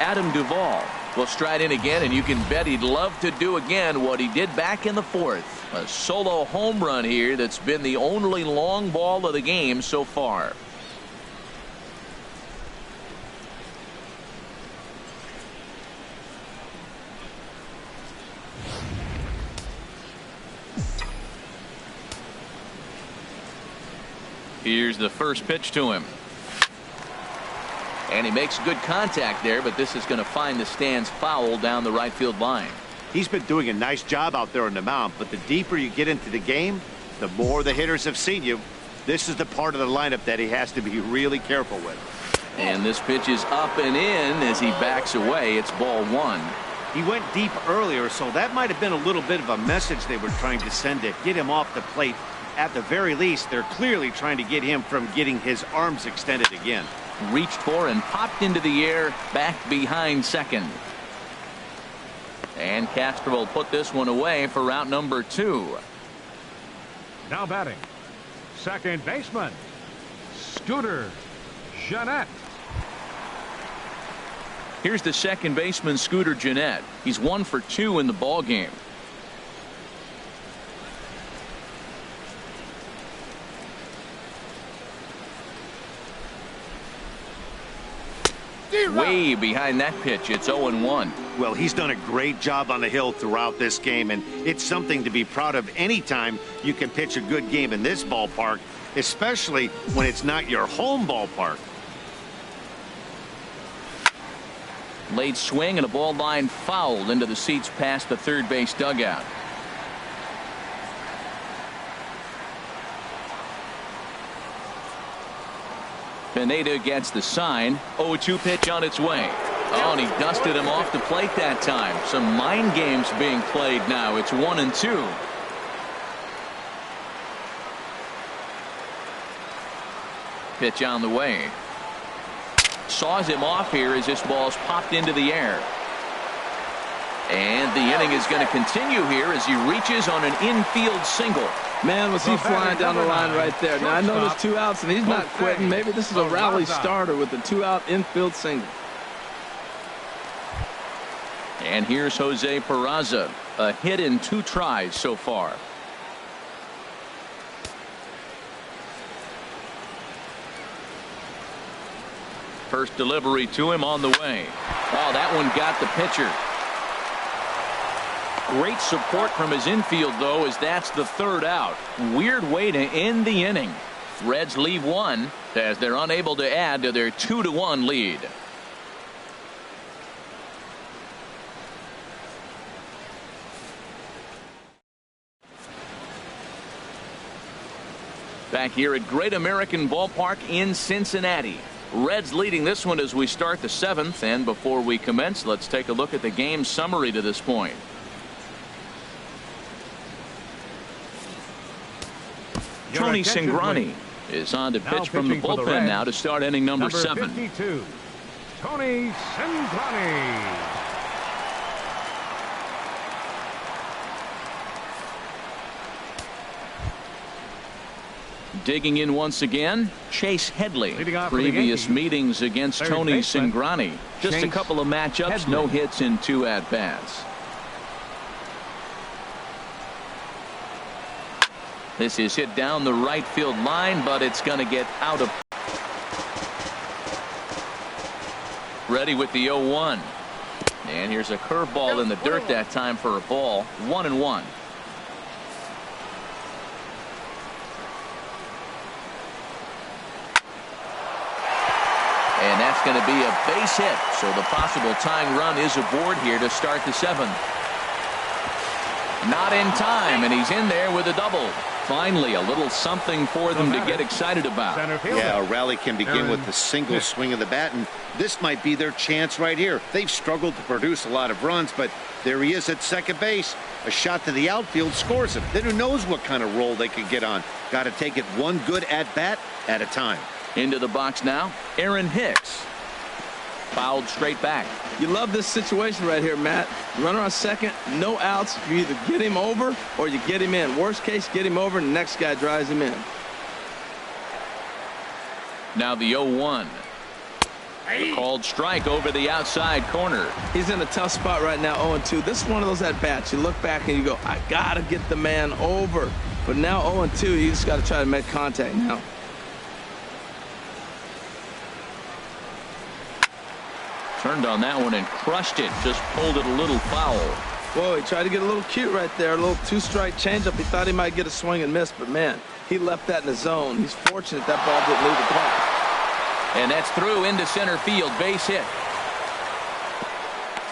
Adam Duvall will stride in again, and you can bet he'd love to do again what he did back in the fourth. A solo home run here that's been the only long ball of the game so far. Here's the first pitch to him. And he makes good contact there, but this is going to find the stands foul down the right field line. He's been doing a nice job out there on the mound, but the deeper you get into the game, the more the hitters have seen you. This is the part of the lineup that he has to be really careful with. And this pitch is up and in as he backs away. It's ball one. He went deep earlier, so that might have been a little bit of a message they were trying to send to get him off the plate. At the very least, they're clearly trying to get him from getting his arms extended again. Reached for and popped into the air back behind second. And Castro will put this one away for route number 2. Now batting, second baseman, Scooter Gennett. Here's the second baseman, Scooter Gennett. He's 1 for 2 in the ball game. Way behind that pitch. It's 0-1. Well, he's done a great job on the hill throughout this game, and it's something to be proud of anytime you can pitch a good game in this ballpark, especially when it's not your home ballpark. Late swing and a ball line fouled into the seats past the third base dugout. Pineda gets the sign. 0-2 pitch on its way. Oh, and he dusted him off the plate that time. Some mind games being played now. It's 1-2. Pitch on the way. Saws him off here as this ball's popped into the air. And the inning is going to continue here as he reaches on an infield single. Man, was he flying down the line right there. Now, I know there's 2 outs, and he's not quitting. Maybe this is a rally starter with the 2-out infield single. And here's Jose Peraza. A hit in 2 tries so far. First delivery to him on the way. Oh, that one got the pitcher. Great support from his infield, though, as that's the 3rd out. Weird way to end the inning. Reds leave 1 as they're unable to add to their 2-1 lead. Back here at Great American Ballpark in Cincinnati. Reds leading this one as we start the 7th. And before we commence, let's take a look at the game summary to this point. Tony Cingrani is on to pitch from the bullpen now to start inning number 7. 52, Tony Cingrani. Digging in once again, Chase Headley. Previous meetings against Tony Cingrani. Just a couple of matchups, no hits in 2 at-bats. This is hit down the right field line, but it's going to get out of. Ready with the 0-1. And here's a curveball in the dirt that time for a ball. 1-1. And that's going to be a base hit. So the possible tying run is aboard here to start the 7th. Not in time, and he's in there with a double. Finally, a little something for them to get excited about. Yeah, a rally can begin with the single swing of the bat, and this might be their chance right here. They've struggled to produce a lot of runs, but there he is at second base. A shot to the outfield scores him. Then who knows what kind of roll they could get on. Got to take it one good at-bat at a time. Into the box now, Aaron Hicks. Fouled straight back. You love this situation right here, Matt. Runner on second, no outs. You either get him over or you get him in. Worst case, get him over, and the next guy drives him in. Now the 0-1. Called strike over the outside corner. He's in a tough spot right now, 0-2. This is one of those at-bats. You look back and you go, I got to get the man over. But now 0-2, you just got to try to make contact now. Turned on that one and crushed it. Just pulled it a little foul. Whoa, he tried to get a little cute right there. A little two-strike changeup. He thought he might get a swing and miss, but man, he left that in the zone. He's fortunate that ball didn't leave the park. And that's through into center field. Base hit.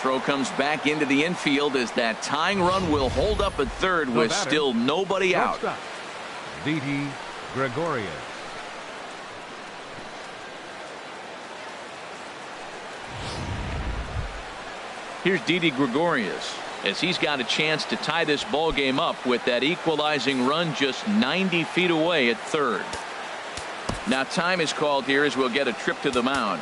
Throw comes back into the infield as that tying run will hold up at third with still nobody out. Didi Gregorius. Here's Didi Gregorius as he's got a chance to tie this ball game up with that equalizing run just 90 feet away at third. Now time is called here as we'll get a trip to the mound.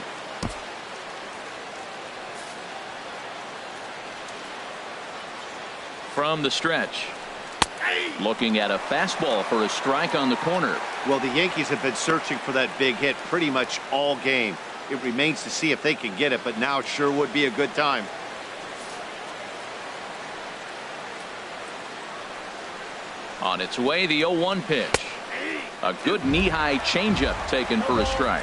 From the stretch. Looking at a fastball for a strike on the corner. Well, the Yankees have been searching for that big hit pretty much all game. It remains to see if they can get it, but now it sure would be a good time. On its way, the 0-1 pitch. A good knee-high changeup taken for a strike.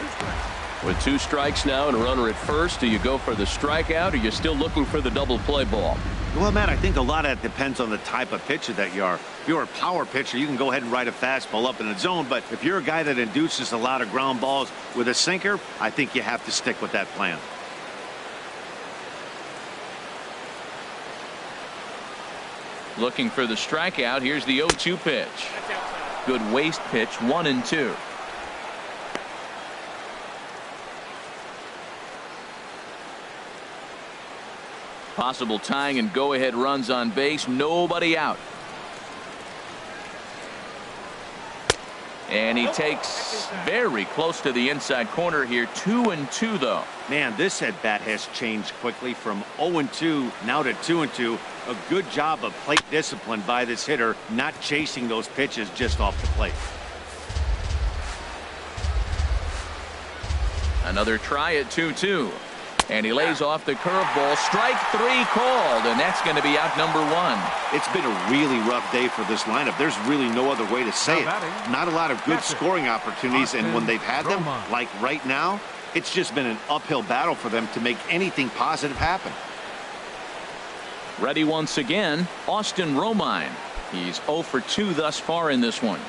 With 2 strikes now and a runner at first, do you go for the strikeout or you're still looking for the double play ball? Well, Matt, I think a lot of that depends on the type of pitcher that you are. If you're a power pitcher, you can go ahead and ride a fastball up in the zone. But if you're a guy that induces a lot of ground balls with a sinker, I think you have to stick with that plan. Looking for the strikeout. Here's the 0-2 pitch. Good waist pitch, 1-2. Possible tying and go-ahead runs on base. Nobody out. And he takes very close to the inside corner here. 2-2 though. Man, this at bat has changed quickly from 0-2 now to 2-2. A good job of plate discipline by this hitter, not chasing those pitches just off the plate. Another try at 2-2. And he lays off the curveball. Strike 3 called, and that's going to be out number 1. It's been a really rough day for this lineup. There's really no other way to say it. Not a lot of good scoring opportunities, and when they've had them, like right now, it's just been an uphill battle for them to make anything positive happen. Ready once again, Austin Romine. He's 0 for 2 thus far in this one.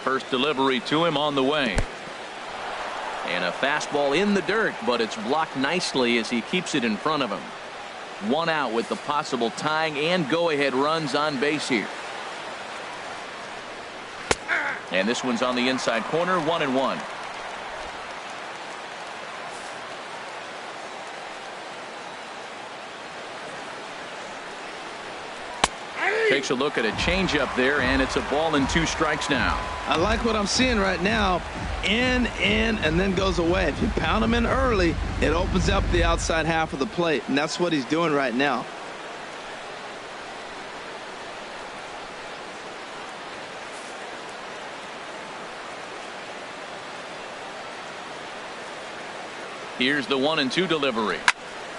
First delivery to him on the way. And a fastball in the dirt, but it's blocked nicely as he keeps it in front of him. 1 out with the possible tying and go-ahead runs on base here. And this one's on the inside corner, 1-1. Takes a look at a changeup there, and it's a ball and 2 strikes now. I like what I'm seeing right now. In, and then goes away. If you pound him in early, it opens up the outside half of the plate, and that's what he's doing right now. Here's the 1-2 delivery.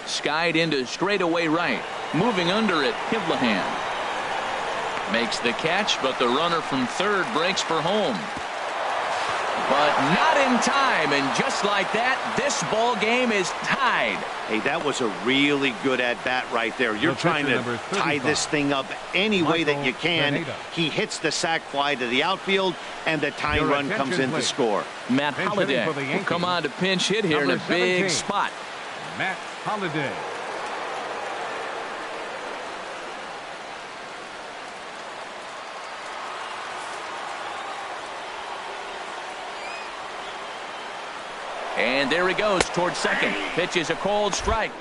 Skied into straightaway right. Moving under it, Hivlahan. Makes the catch, but the runner from third breaks for home. But not in time, and just like that, this ball game is tied. Hey, that was a really good at-bat right there. You're trying to tie this thing up any way that you can. He hits the sac fly to the outfield, and the tying run comes in to score. Matt Holliday will come on to pinch hit here in a big spot. Matt Holliday. And there he goes towards second. Pitch is a called strike.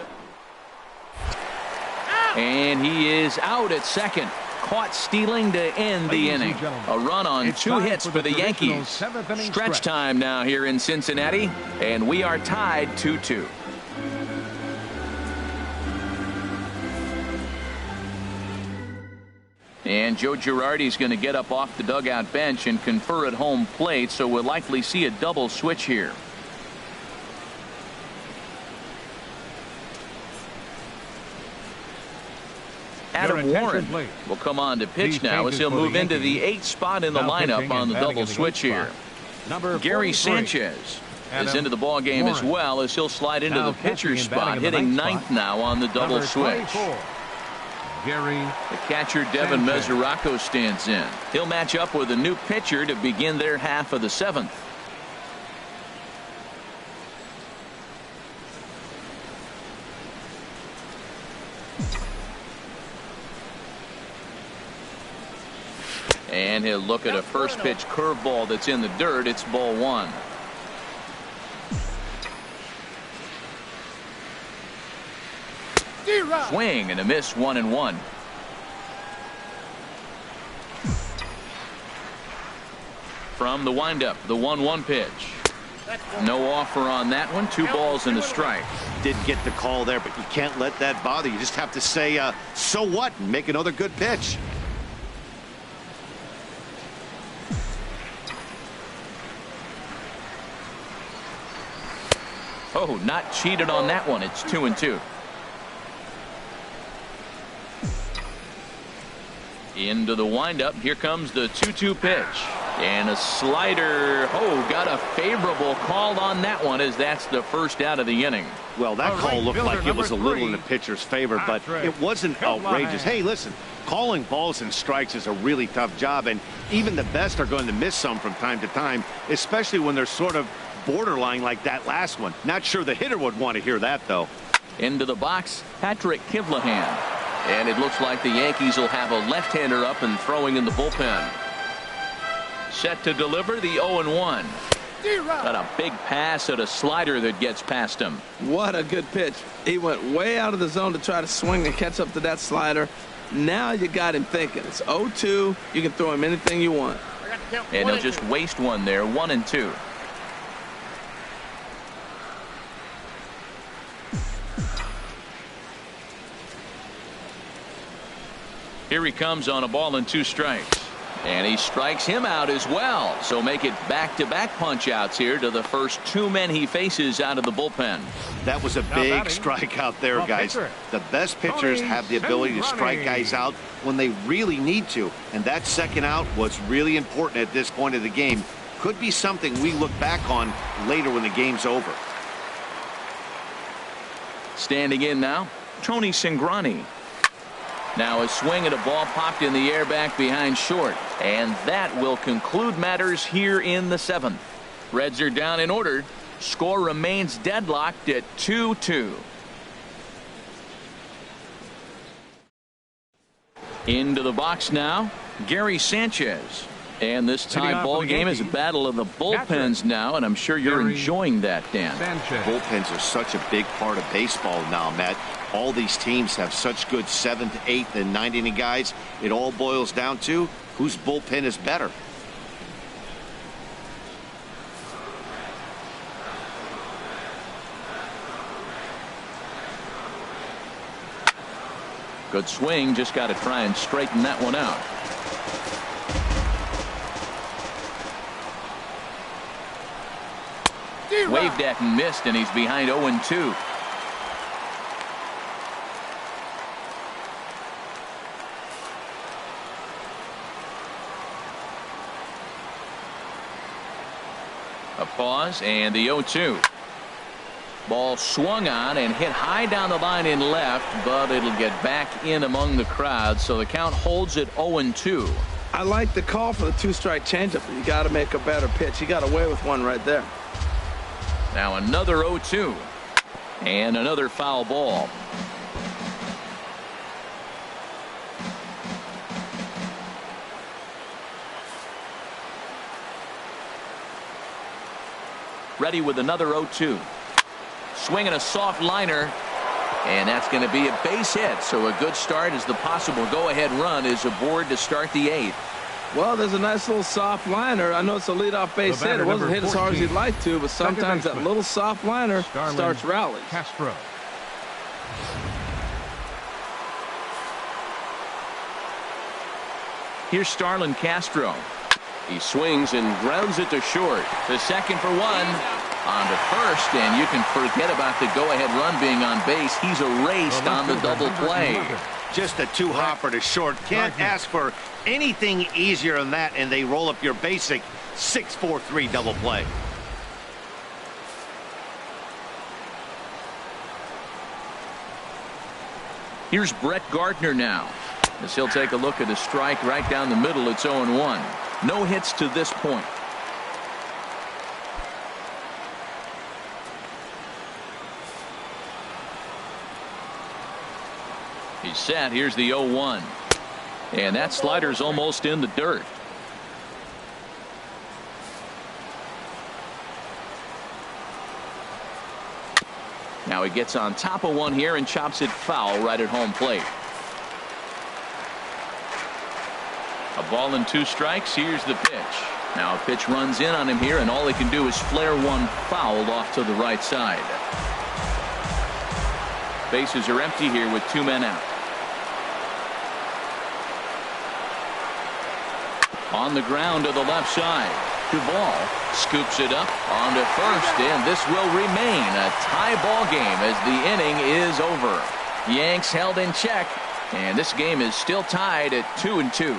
And he is out at second. Caught stealing to end the inning. A run on 2 hits for the Yankees. Stretch time now here in Cincinnati. And we are tied 2-2. And Joe Girardi's going to get up off the dugout bench and confer at home plate, so we'll likely see a double switch here. Adam Warren will come on to pitch now as he'll move into the 8th spot in the lineup on the double switch here. Gary Sanchez is into the ball game as well as he'll slide into the pitcher's spot, hitting 9th now on the double switch. The catcher Devin Mesoraco stands in. He'll match up with a new pitcher to begin their half of the 7th. And he'll look at a first pitch curveball that's in the dirt. It's ball 1. Swing and a miss, 1-1. From the windup, the 1-1 pitch. No offer on that one. 2 balls and a strike. Didn't get the call there, but you can't let that bother you. Just have to say, so what, and make another good pitch. Oh, not cheated on that one. It's 2-2. Into the windup. Here comes the 2-2 pitch. And a slider. Oh, got a favorable call on that one as that's the first out of the inning. Well, that call looked like it was a little in the pitcher's favor, but it wasn't outrageous. Hey, listen, calling balls and strikes is a really tough job, and even the best are going to miss some from time to time, especially when they're sort of borderline like that last one. Not sure the hitter would want to hear that, though. Into the box, Patrick Kivlahan. And it looks like the Yankees will have a left-hander up and throwing in the bullpen. Set to deliver the 0-1. Got a big pass at a slider that gets past him. What a good pitch. He went way out of the zone to try to swing and catch up to that slider. Now you got him thinking. It's 0-2. You can throw him anything you want. And he'll just waste one there, 1-2. Here he comes on a ball and 2 strikes. And he strikes him out as well. So make it back-to-back punch-outs here to the first 2 men he faces out of the bullpen. That was a big strike out there, guys. The best pitchers have the ability to strike guys out when they really need to. And that second out was really important at this point of the game. Could be something we look back on later when the game's over. Standing in now, Tony Cingrani. Now a swing and a ball popped in the air back behind short. And that will conclude matters here in the 7th. Reds are down in order. Score remains deadlocked at 2-2. Into the box now, Gary Sanchez. And this tie ball game is a battle of the bullpens now, and I'm sure you're enjoying that, Dan. Bullpens are such a big part of baseball now, Matt. All these teams have such good 7th, 8th, and 9th inning guys. It all boils down to whose bullpen is better. Good swing, just got to try and straighten that one out. Waved at and missed, and he's behind 0-2. A pause and the 0-2. Ball swung on and hit high down the line in left, but it'll get back in among the crowd, so the count holds at 0-2. I like the call for the 2-strike changeup. You got to make a better pitch. He got away with one right there. Now another 0-2 and another foul ball. Ready with another 0-2. Swinging a soft liner, and that's going to be a base hit. So a good start as the possible go-ahead run is aboard to start the 8th. Well, there's a nice little soft liner. I know it's a leadoff base hit. It wasn't hit as hard as he'd like to, but sometimes that little soft liner starts rallies. Castro. Here's Starlin Castro. He swings and grounds it to short. The second for one. On to first, and you can forget about the go-ahead run being on base. He's erased on the double play. Just a two-hopper to short. Can't ask for anything easier than that, and they roll up your basic 6-4-3 double play. Here's Brett Gardner now, as he'll take a look at a strike right down the middle. It's 0-1. No hits to this point. He's set. Here's the 0-1. And that slider's almost in the dirt. Now he gets on top of one here and chops it foul right at home plate. A ball and 2 strikes. Here's the pitch. Now a pitch runs in on him here, and all he can do is flare one foul off to the right side. Bases are empty here with 2 men out. On the ground to the left side. Duvall scoops it up onto first, and this will remain a tie ball game as the inning is over. Yanks held in check, and this game is still tied at 2-2.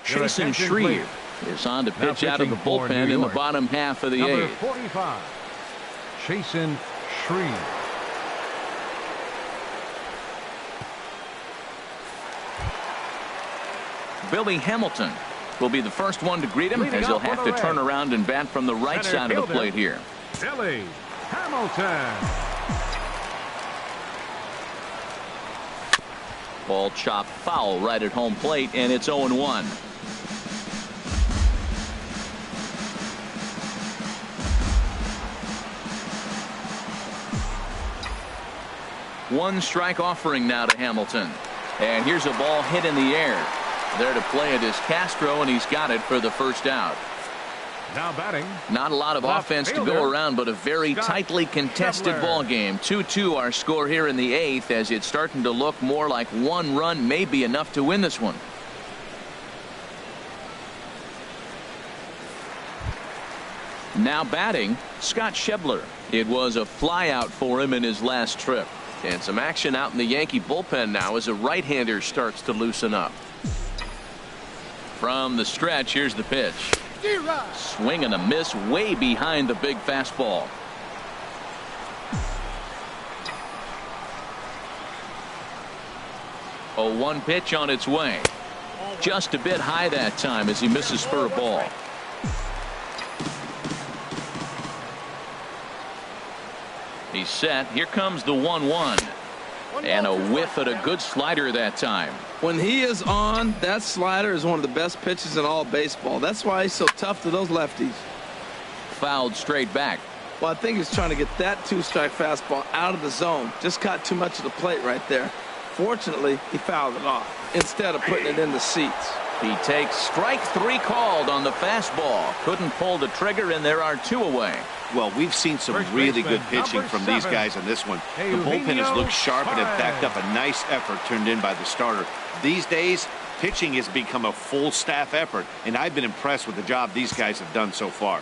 Chasen Shreve is on to pitch out of the bullpen in the bottom half of the Number 8th. 45, Chasen Shreve. Billy Hamilton will be the first one to greet him, as he'll have to turn around and bat from the right side of the plate here. Billy Hamilton. Ball chopped foul right at home plate, and it's 0-1. One strike offering now to Hamilton. And here's a ball hit in the air. There to play it is Castro, and he's got it for the first out. Now batting. Not a lot of offense to go around, but a very tightly contested ball game. 2-2 our score here in the 8th, as it's starting to look more like one run may be enough to win this one. Now batting, Scott Schebler. It was a flyout for him in his last trip. And some action out in the Yankee bullpen now as a right-hander starts to loosen up. From the stretch, here's the pitch. Swing and a miss way behind the big fastball. A 1 pitch on its way. Just a bit high that time as he misses for a ball. He's set. Here comes the 1-1. And a whiff at a good slider that time. When he is on, that slider is one of the best pitches in all baseball. That's why he's so tough to those lefties. Fouled straight back. Well, I think he's trying to get that 2-strike fastball out of the zone. Just caught too much of the plate right there. Fortunately, he fouled it off instead of putting it in the seats. He takes strike 3 called on the fastball. Couldn't pull the trigger, and there are 2 away. Well, we've seen some really good pitching from these guys on this one. The bullpen has looked sharp and have backed up a nice effort turned in by the starter. These days, pitching has become a full staff effort, and I've been impressed with the job these guys have done so far.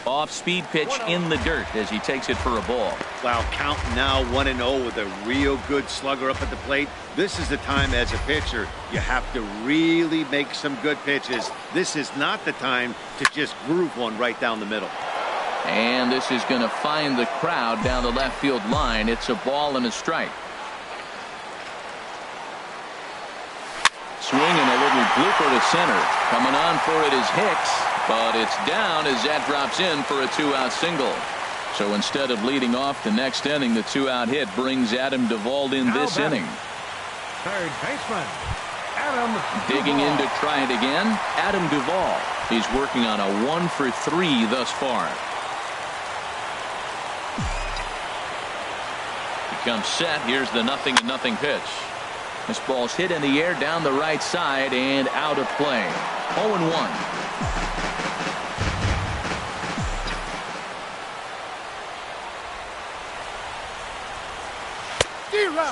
Off-speed pitch in the dirt as he takes it for a ball. Wow, count now 1-0 with a real good slugger up at the plate. This is the time as a pitcher you have to really make some good pitches. This is not the time to just groove one right down the middle. And this is going to find the crowd down the left field line. It's a ball and a strike. Swing and a little blooper to center. Coming on for it is Hicks, but it's down as that drops in for a 2-out single. So instead of leading off the next inning, the 2-out hit brings Adam Duvall in this inning. Third baseman, Adam Digging in to try it again, Adam Duvall. He's working on a 1 for 3 thus far. He comes set. Here's the 0-0 pitch. This ball's hit in the air down the right side and out of play. 0-1.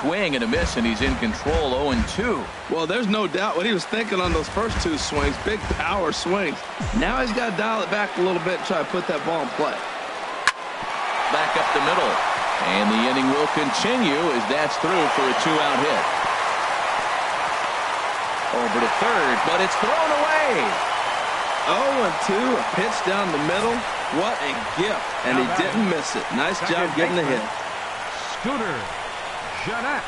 swing and a miss, and he's in control. 0-2. Well, there's no doubt what he was thinking on those first two swings. Big power swings. Now he's got to dial it back a little bit and try to put that ball in play. Back up the middle. And the inning will continue as that's through for a 2-out hit. Over to third, but it's thrown away. 0-2, a pitch down the middle. What a gift. And he didn't miss it. Nice job getting the hit. Scooter Gennett.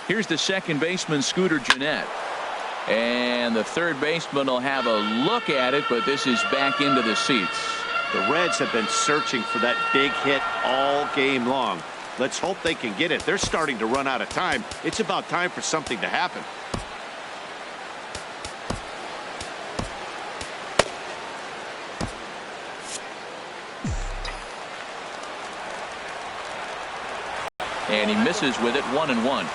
Here's the second baseman, Scooter Gennett. And the third baseman will have a look at it, but this is back into the seats. The Reds have been searching for that big hit all game long. Let's hope they can get it. They're starting to run out of time. It's about time for something to happen. And he misses with it. 1-1.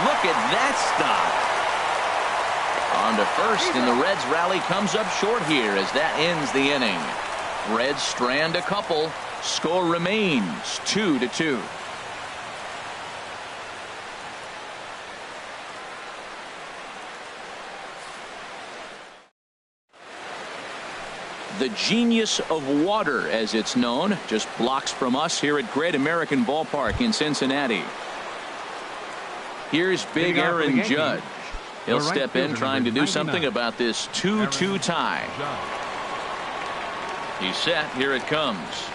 Look at that stop. On to first, and the Reds rally comes up short here as that ends the inning. Reds strand a couple. Score remains 2-2. The genius of water, as it's known, just blocks from us here at Great American Ballpark in Cincinnati. Here's big Aaron Judge. He'll step in trying to do something about this 2-2 tie. He's set. Here it comes.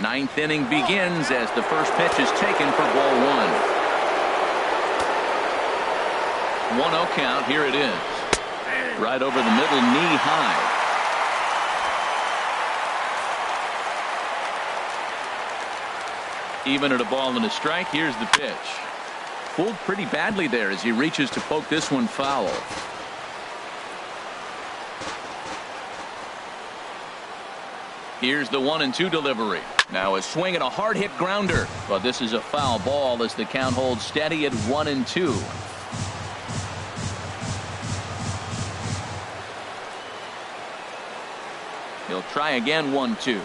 Ninth inning begins as the first pitch is taken for ball one. 1-0 count. Here it is. Right over the middle, knee high. Even at a ball and a strike. Here's the pitch. Fooled pretty badly there as he reaches to poke this one foul. Here's the 1-2 delivery. Now a swing and a hard hit grounder. But this is a foul ball as the count holds steady at 1-2. He'll try again. 1-2.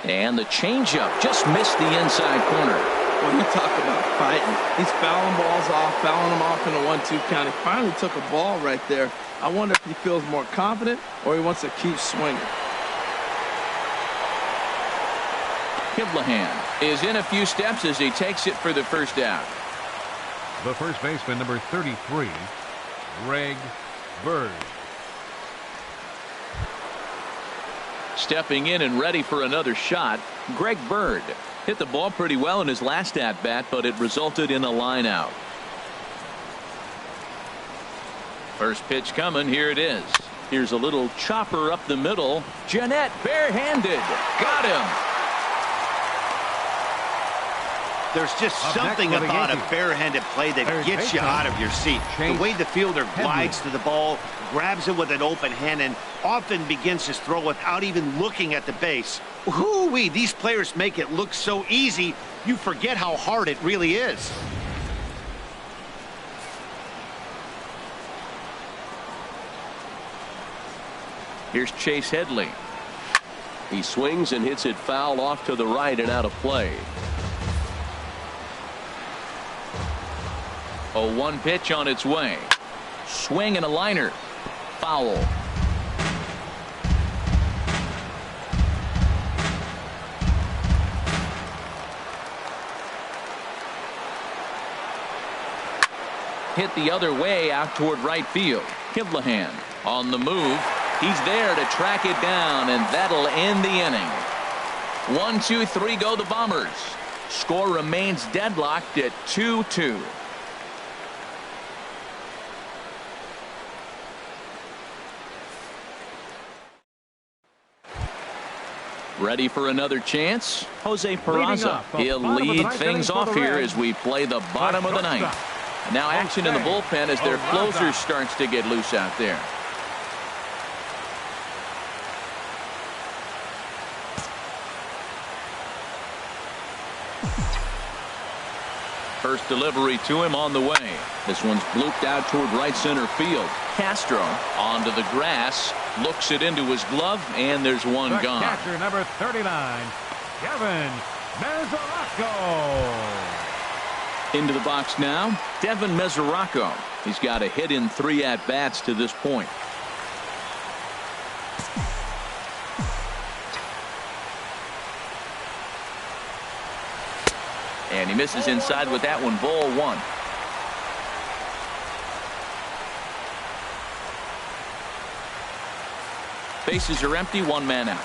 And the changeup just missed the inside corner. Well, you talk about fighting. He's fouling balls off, fouling them off in a 1-2 count. He finally took a ball right there. I wonder if he feels more confident or he wants to keep swinging. Kiblahan is in a few steps as he takes it for the first out. The first baseman, number 33, Greg Bird. Stepping in and ready for another shot, Greg Bird. Hit the ball pretty well in his last at-bat, but it resulted in a line out. First pitch coming. Here it is. Here's a little chopper up the middle. Gennett barehanded. Got him. There's just something about a barehanded play that gets you out of your seat. The way the fielder glides to the ball, grabs it with an open hand, and often begins his throw without even looking at the base. Whoo-wee, these players make it look so easy, you forget how hard it really is. Here's Chase Headley. He swings and hits it foul off to the right and out of play. A 1 pitch on its way. Swing and a liner. Foul. Hit the other way out toward right field. Kiblahan on the move. He's there to track it down, and that'll end the inning. 1, 2, 3 go the Bombers. Score remains deadlocked at 2-2. Ready for another chance? Jose Peraza. He'll lead things off here as we play the bottom of the ninth. Now action in the bullpen as their closer starts to get loose out there. First delivery to him on the way. This one's blooped out toward right center field. Castro onto the grass, looks it into his glove, and there's one The gone. catcher, number 39, Kevin Mesoraco. Into the box now, Devin Mesoraco. He's got a hit in 3 at-bats to this point. And he misses inside with that one, ball 1. Bases are empty, 1 man out.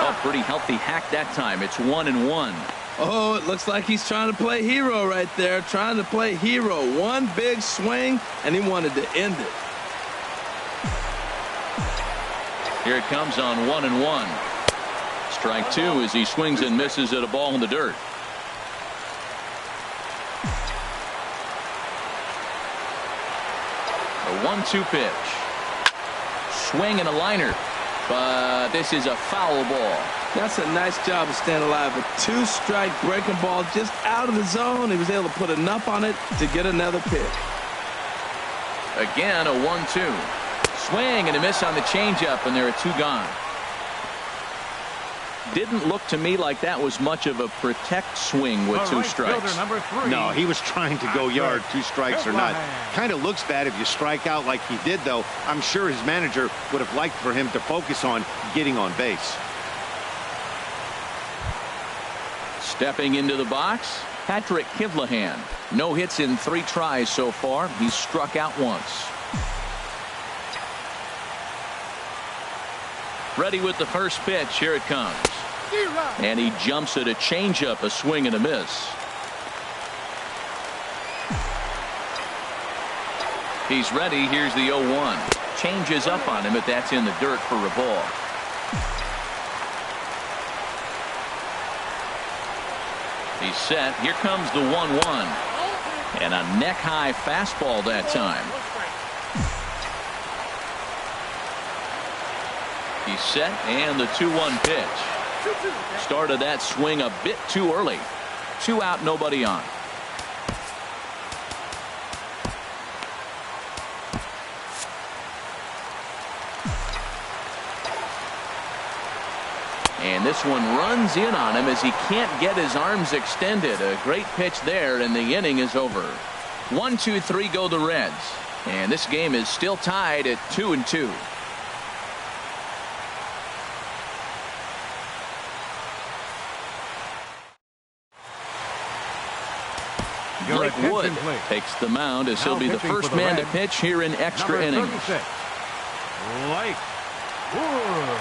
Oh, pretty healthy hack that time. It's 1-1. Oh, it looks like he's trying to play hero right there. Trying to play hero. One big swing, and he wanted to end it. Here it comes on 1-1. Strike 2 as he swings and misses at a ball in the dirt. A 1-2 pitch. Swing and a liner. But this is a foul ball. That's a nice job of staying alive. A 2-strike breaking ball just out of the zone. He was able to put enough on it to get another pick. Again, a 1-2. Swing and a miss on the changeup, and there are 2 gone. Didn't look to me like that was much of a protect swing with 2 strikes. Number 3. No, he was trying to go yard, 2 strikes or not. Kind of looks bad if you strike out like he did, though. I'm sure his manager would have liked for him to focus on getting on base. Stepping into the box, Patrick Kivlahan. No hits in 3 tries so far. He's struck out once. Ready with the first pitch. Here it comes. And he jumps at a changeup, a swing and a miss. He's ready. Here's the 0-1. Changes up on him, but that's in the dirt for a ball. He's set. Here comes the 1-1. And a neck-high fastball that time. He's set, and the 2-1 pitch. Started that swing a bit too early. 2 out, nobody on. And this one runs in on him as he can't get his arms extended. A great pitch there, and the inning is over. 1-2-3 go the Reds. And this game is still tied at 2-2. Blake Wood takes the mound as he'll be the first man to pitch here in extra innings. Blake Wood.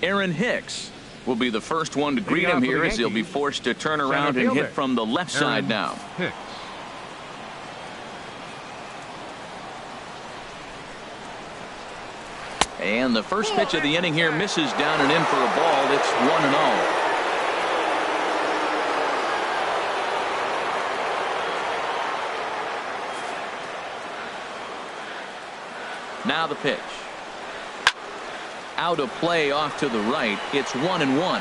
Aaron Hicks will be the first one to greet him here as he'll be forced to turn around and hit from the left side now. Hicks. And the first pitch of the inning here misses down and in for a ball. It's 1-0. Now the pitch. Out of play off to the right. It's 1-1.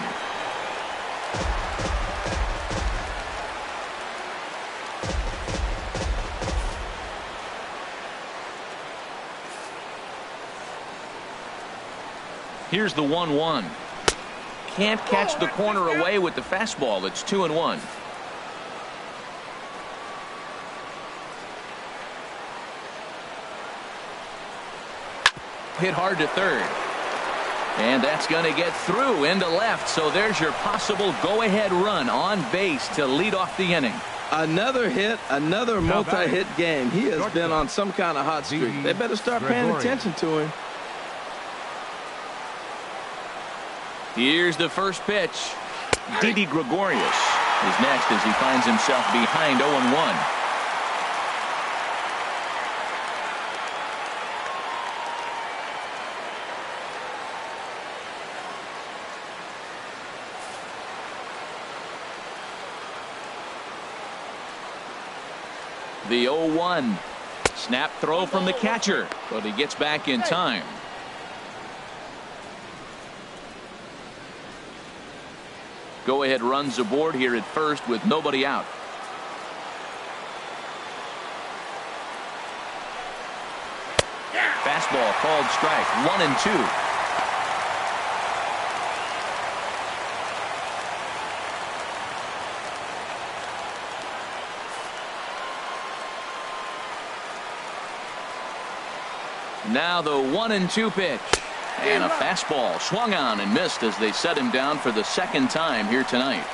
Here's the 1-1. Can't catch the corner away with the fastball. It's 2-1. Hit hard to third. And that's going to get through into left. So there's your possible go-ahead run on base to lead off the inning. Another hit, another multi-hit game. He has been on some kind of hot streak. They better start paying attention to him. Here's the first pitch. Didi Gregorius is next as he finds himself behind 0-1. The 0-1. Snap throw from the catcher, but he gets back in time. Go-ahead runs aboard here at first with nobody out. Fastball called strike. 1-2. Now the 1-2 pitch. And a fastball swung on and missed as they set him down for the second time here tonight.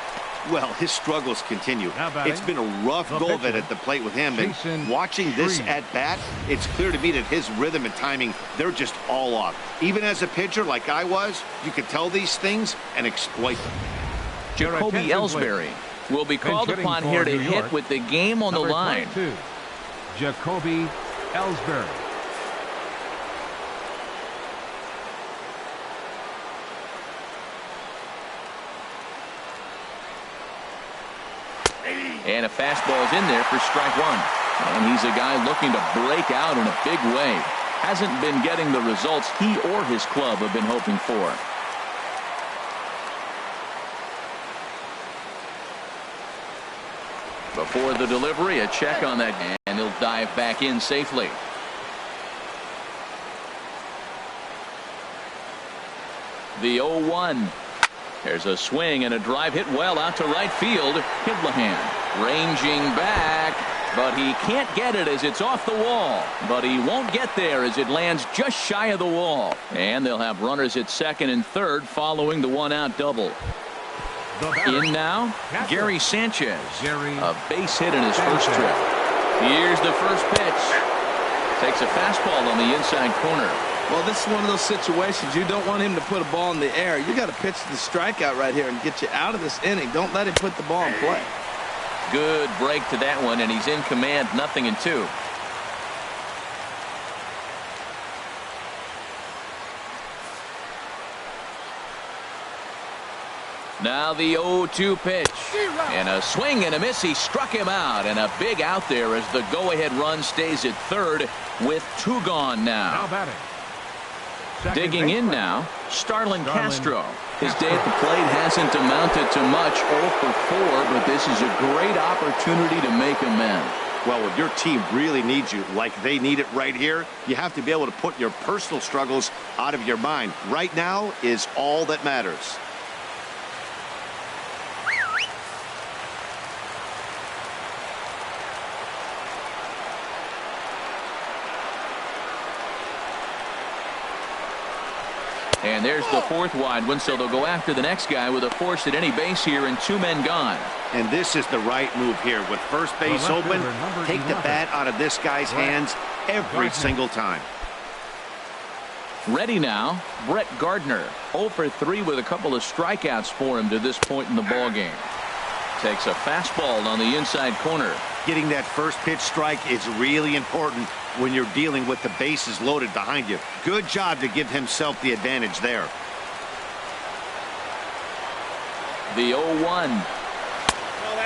Well, his struggles continue. It's been a rough go of it at the plate with him. And watching this at bat, it's clear to me that his rhythm and timing, they're just all off. Even as a pitcher like I was, you could tell these things and exploit them. Jacoby Ellsbury will be called upon here to hit with the game on the line. Jacoby Ellsbury. And a fastball is in there for strike one. And he's a guy looking to break out in a big way. Hasn't been getting the results he or his club have been hoping for. Before the delivery, a check on that, and he'll dive back in safely. The 0-1. There's a swing and a drive hit well out to right field. Hiblahan ranging back, but he can't get it as it's off the wall. But he won't get there as it lands just shy of the wall. And they'll have runners at second and third following the one-out double. In now, Gary Sanchez. A base hit in his first trip. Here's the first pitch. Takes a fastball on the inside corner. Well, this is one of those situations you don't want him to put a ball in the air. You got to pitch the strikeout right here and get you out of this inning. Don't let him put the ball in play. Good break to that one, and he's in command, 0-2. Now the 0-2 pitch. And a swing and a miss. He struck him out, and a big out there as the go-ahead run stays at third with two gone now. Now batting. Digging in now, Starlin Castro. His day at the plate hasn't amounted to much, 0 for 4, but this is a great opportunity to make amends. Well, when your team really needs you, like they need it right here, you have to be able to put your personal struggles out of your mind. Right now is all that matters. And there's the fourth wide one, so they'll go after the next guy with a force at any base here and two men gone. And this is the right move here. With first base open, take the bat out of this guy's hands every single time. Ready now, Brett Gardner. 0 for 3 with a couple of strikeouts for him to this point in the ballgame. Takes a fastball on the inside corner. Getting that first pitch strike is really important when you're dealing with the bases loaded behind you. Good job to give himself the advantage there. The 0-1.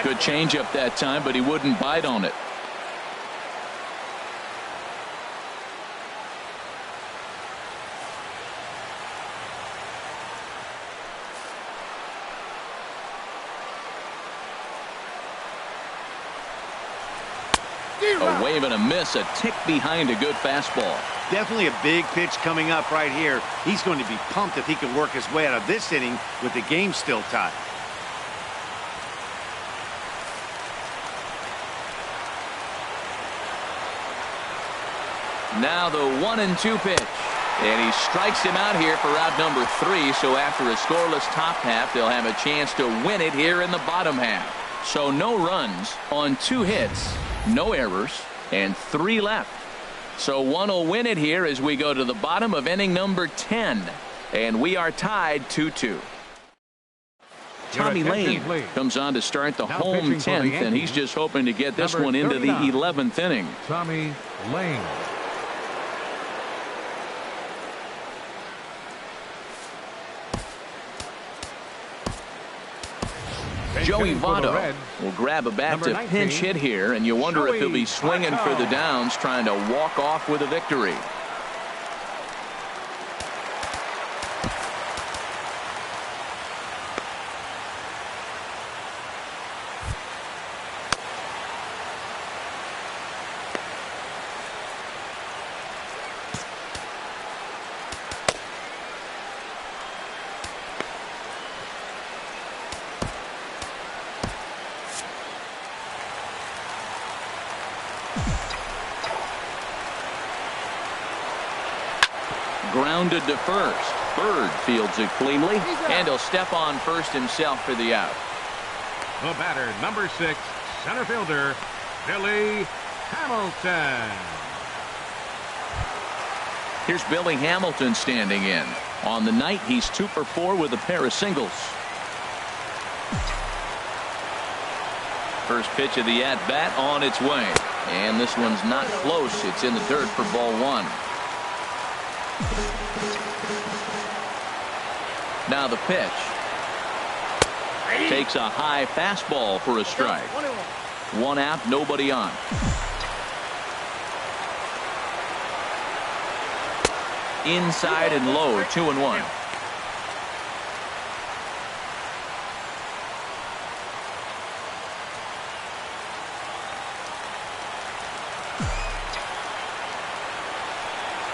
Good changeup that time, but he wouldn't bite on it. A wave and a miss, a tick behind a good fastball. Definitely a big pitch coming up right here. He's going to be pumped if he can work his way out of this inning with the game still tied. Now the 1-2 pitch. And he strikes him out here for out number 3. So after a scoreless top half, they'll have a chance to win it here in the bottom half. So no runs on 2 hits, no errors, and 3 left. So one will win it here as we go to the bottom of inning number 10. And we are tied 2-2. Tommy Lane comes on to start the home 10th, and he's just hoping to get this one into the 11th inning. Tommy Lane. Joey Votto will grab a bat to pinch hit here, and you wonder if he'll be swinging for the downs, trying to walk off with a victory. Grounded to first. Bird fields it cleanly, and he'll step on first himself for the out. The batter, number 6, center fielder, Billy Hamilton. Here's Billy Hamilton standing in. On the night, he's 2 for 4 with a pair of singles. First pitch of the at-bat on its way. And this one's not close. It's in the dirt for ball 1. Now the pitch. Takes a high fastball for a strike. 1 out, nobody on. Inside and low, 2-1.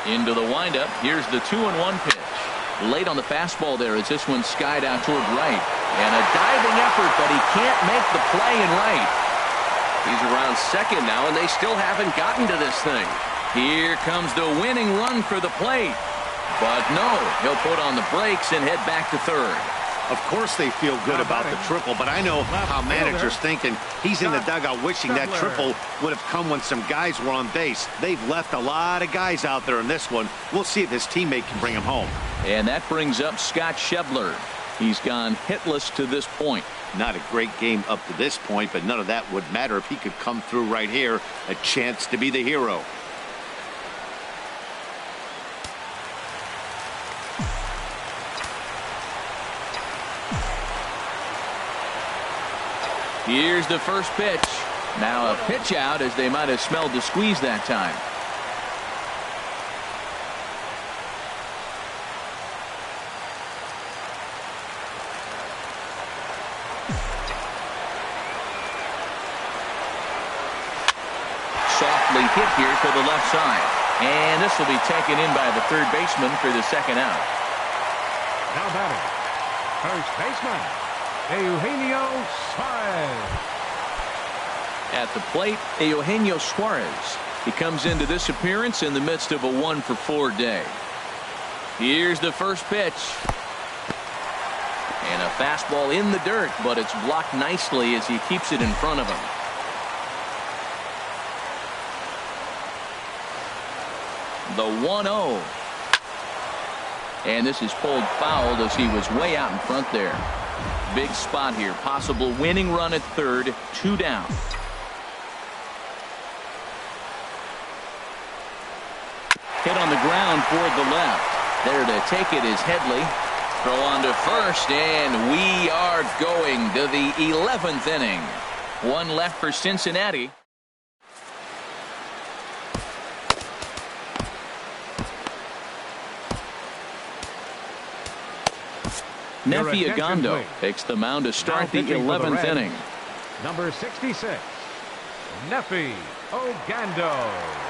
Into the windup. Here's the 2-1 pitch. Late on the fastball there as this one skied out toward right. And a diving effort, but he can't make the play in right. He's around second now, and they still haven't gotten to this thing. Here comes the winning run for the plate. But no, he'll put on the brakes and head back to third. Of course they feel good about the triple, but I know how managers thinking. He's in the dugout wishing that triple would have come when some guys were on base. They've left a lot of guys out there in this one. We'll see if his teammate can bring him home. And that brings up Scott Schebler. He's gone hitless to this point. Not a great game up to this point, but none of that would matter if he could come through right here. A chance to be the hero. Here's the first pitch. Now a pitch out as they might have smelled the squeeze that time. Softly hit here to the left side. And this will be taken in by the third baseman for the second out. Now batting, first baseman, Eugenio Suarez. At the plate, Eugenio Suarez. He comes into this appearance in the midst of a 1 for 4 day. Here's the first pitch. And a fastball in the dirt, but it's blocked nicely as he keeps it in front of him. The 1-0. And this is pulled foul as he was way out in front there. Big spot here. Possible winning run at third. 2 down. Hit on the ground toward the left. There to take it is Headley. Throw on to first, and we are going to the 11th inning. 1 left for Cincinnati. Nefi Ogando takes the mound to start the 11th inning. Number 66, Nefi Ogando.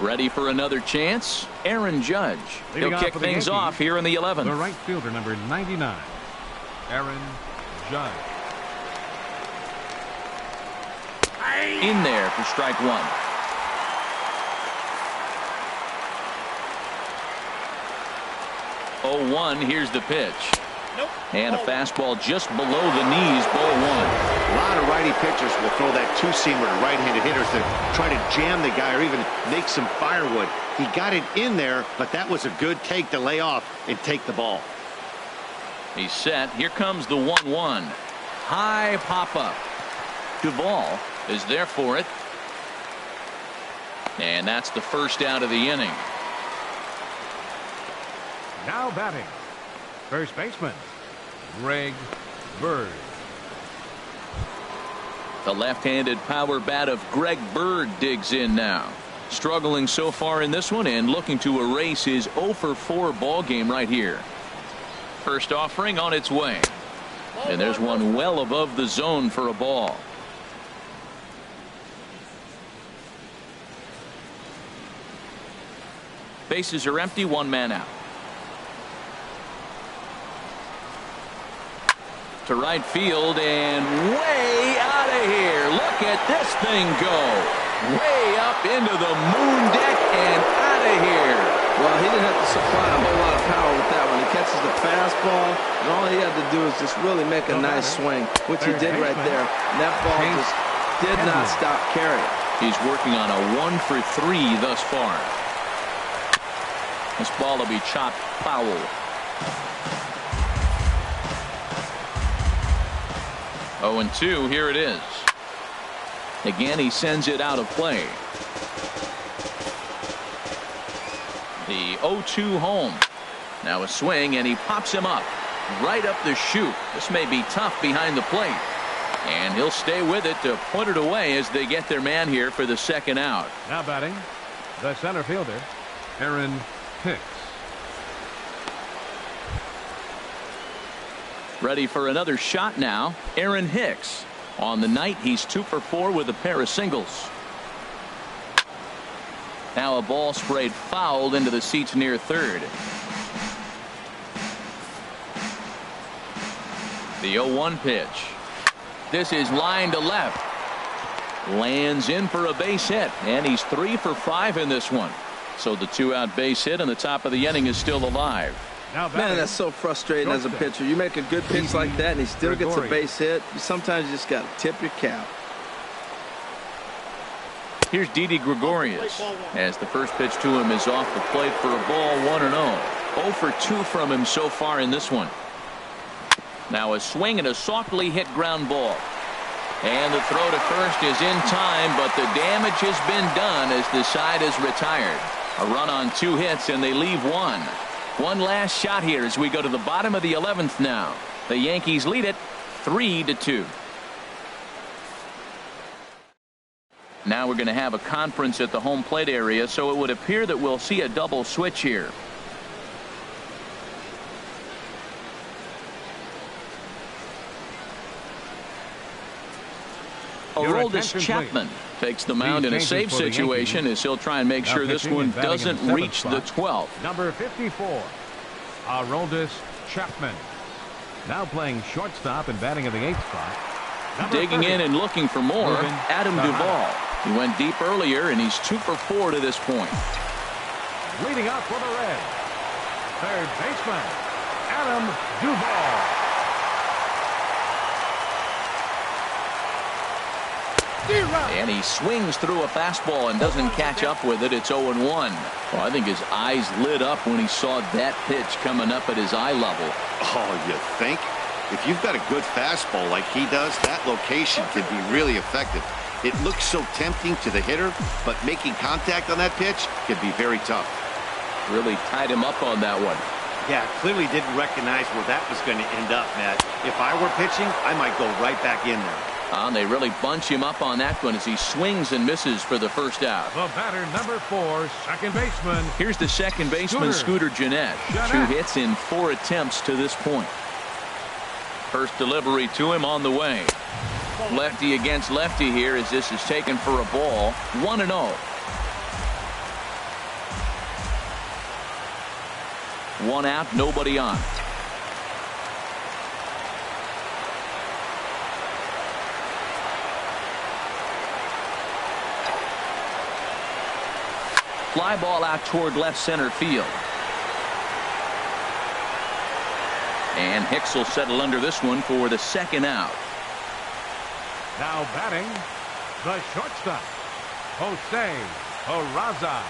Ready for another chance? Aaron Judge. He'll kick things off here in the 11th. The right fielder, number 99, Aaron Judge. In there for strike one. Oh, 1, here's the pitch. And a fastball just below the knees, ball one. A lot of righty pitchers will throw that two-seamer to right-handed hitters to try to jam the guy or even make some firewood. He got it in there, but that was a good take to lay off and take the ball. He's set. Here comes the 1-1. High pop-up. Duvall is there for it. And that's the first out of the inning. Now batting, first baseman, Greg Bird. The left-handed power bat of Greg Bird digs in now. Struggling so far in this one and looking to erase his 0-for-4 ball game right here. First offering on its way. And there's one well above the zone for a ball. Bases are empty, one man out. To right field and way out of here. Look at this thing go. Way up into the moon deck and out of here. Well, he didn't have to supply a whole lot of power with that one. He catches the fastball, and all he had to do is just really make a nice swing, which he did right there. And that ball just did not stop carrying. He's working on a 1-for-3 thus far. This ball will be chopped foul. Oh, and 2, here it is. Again, he sends it out of play. The 0-2 home. Now a swing, and he pops him up. Right up the chute. This may be tough behind the plate. And he'll stay with it to put it away as they get their man here for the second out. Now batting, the center fielder, Aaron Hicks. Ready for another shot now. Aaron Hicks. On the night, he's 2-for-4 with a pair of singles. Now a ball sprayed foul into the seats near third. The 0-1 pitch. This is line to left. Lands in for a base hit, and he's 3-for-5 in this one. So the 2-out base hit, and the top of the inning is still alive. Man, that's so frustrating as a pitcher. You make a good pitch like that, and he still gets a base hit. Sometimes you just got to tip your cap. Here's Didi Gregorius as the first pitch to him is off the plate for a ball 1-0. 0 for 2 from him so far in this one. Now a swing and a softly hit ground ball. And the throw to first is in time, but the damage has been done as the side is retired. A run on 2 hits, and they leave 1. One last shot here as we go to the bottom of the 11th now. The Yankees lead it 3-2. Now we're going to have a conference at the home plate area, so it would appear that we'll see a double switch here. Aroldis Chapman takes the mound in a safe situation as he'll try and make sure this one doesn't reach the 12th. Number 54, Aroldis Chapman. Now playing shortstop and batting in the 8th spot. Digging in and looking for more, Adam Duvall. He went deep earlier, and he's 2-for-4 to this point. Leading off for the Reds, third baseman, Adam Duvall. And he swings through a fastball and doesn't catch up with it. It's 0-1. Well, I think his eyes lit up when he saw that pitch coming up at his eye level. Oh, you think? If you've got a good fastball like he does, that location can be really effective. It looks so tempting to the hitter, but making contact on that pitch can be very tough. Really tied him up on that one. Yeah, clearly didn't recognize where that was going to end up, Matt. If I were pitching, I might go right back in there. They really bunch him up on that one as he swings and misses for the first out. The batter, number 4, second baseman. Here's the second baseman, Scooter Gennett. 2 hits in 4 attempts to this point. First delivery to him on the way. Lefty against lefty here as this is taken for a ball. 1-0. One out, nobody on. Fly ball out toward left center field. And Hicks will settle under this one for the second out. Now batting, the shortstop, Jose Peraza.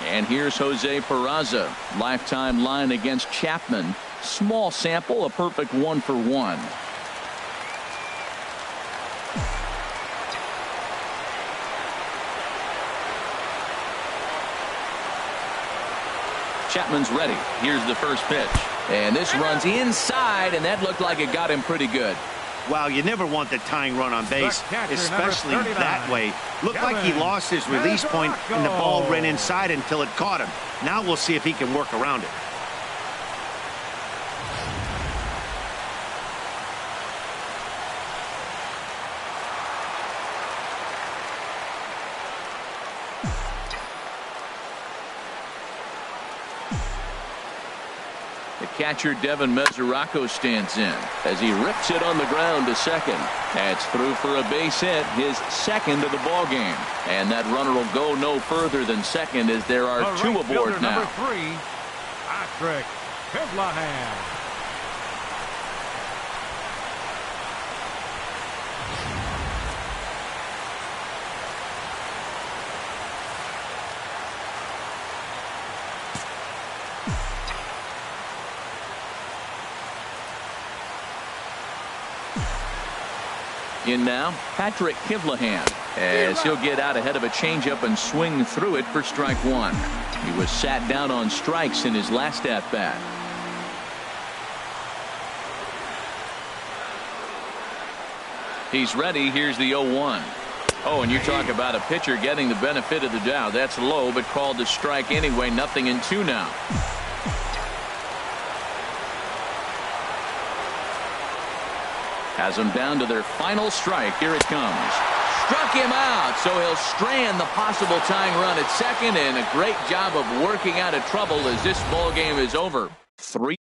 And here's Jose Peraza. Lifetime line against Chapman. Small sample, a perfect 1-for-1. Chapman's ready. Here's the first pitch. And this runs inside, and that looked like it got him pretty good. Wow, you never want the tying run on base, especially that way. Looked like he lost his release point, and the ball ran inside until it caught him. Now we'll see if he can work around it. Catcher Devin Mesoraco stands in as he rips it on the ground to second. That's through for a base hit, his second of the ball game. And that runner will go no further than second as there are two aboard now. Number 3, Patrick Kivlahan. In now, Patrick Kivlahan, as he'll get out ahead of a changeup and swing through it for strike one. He was sat down on strikes in his last at-bat. He's ready. Here's the 0-1. Oh, and you talk about a pitcher getting the benefit of the doubt. That's low, but called to strike anyway. 0-2 now. Has them down to their final strike. Here it comes. Struck him out, so he'll strand the possible tying run at second, and a great job of working out of trouble as this ball game is over. 3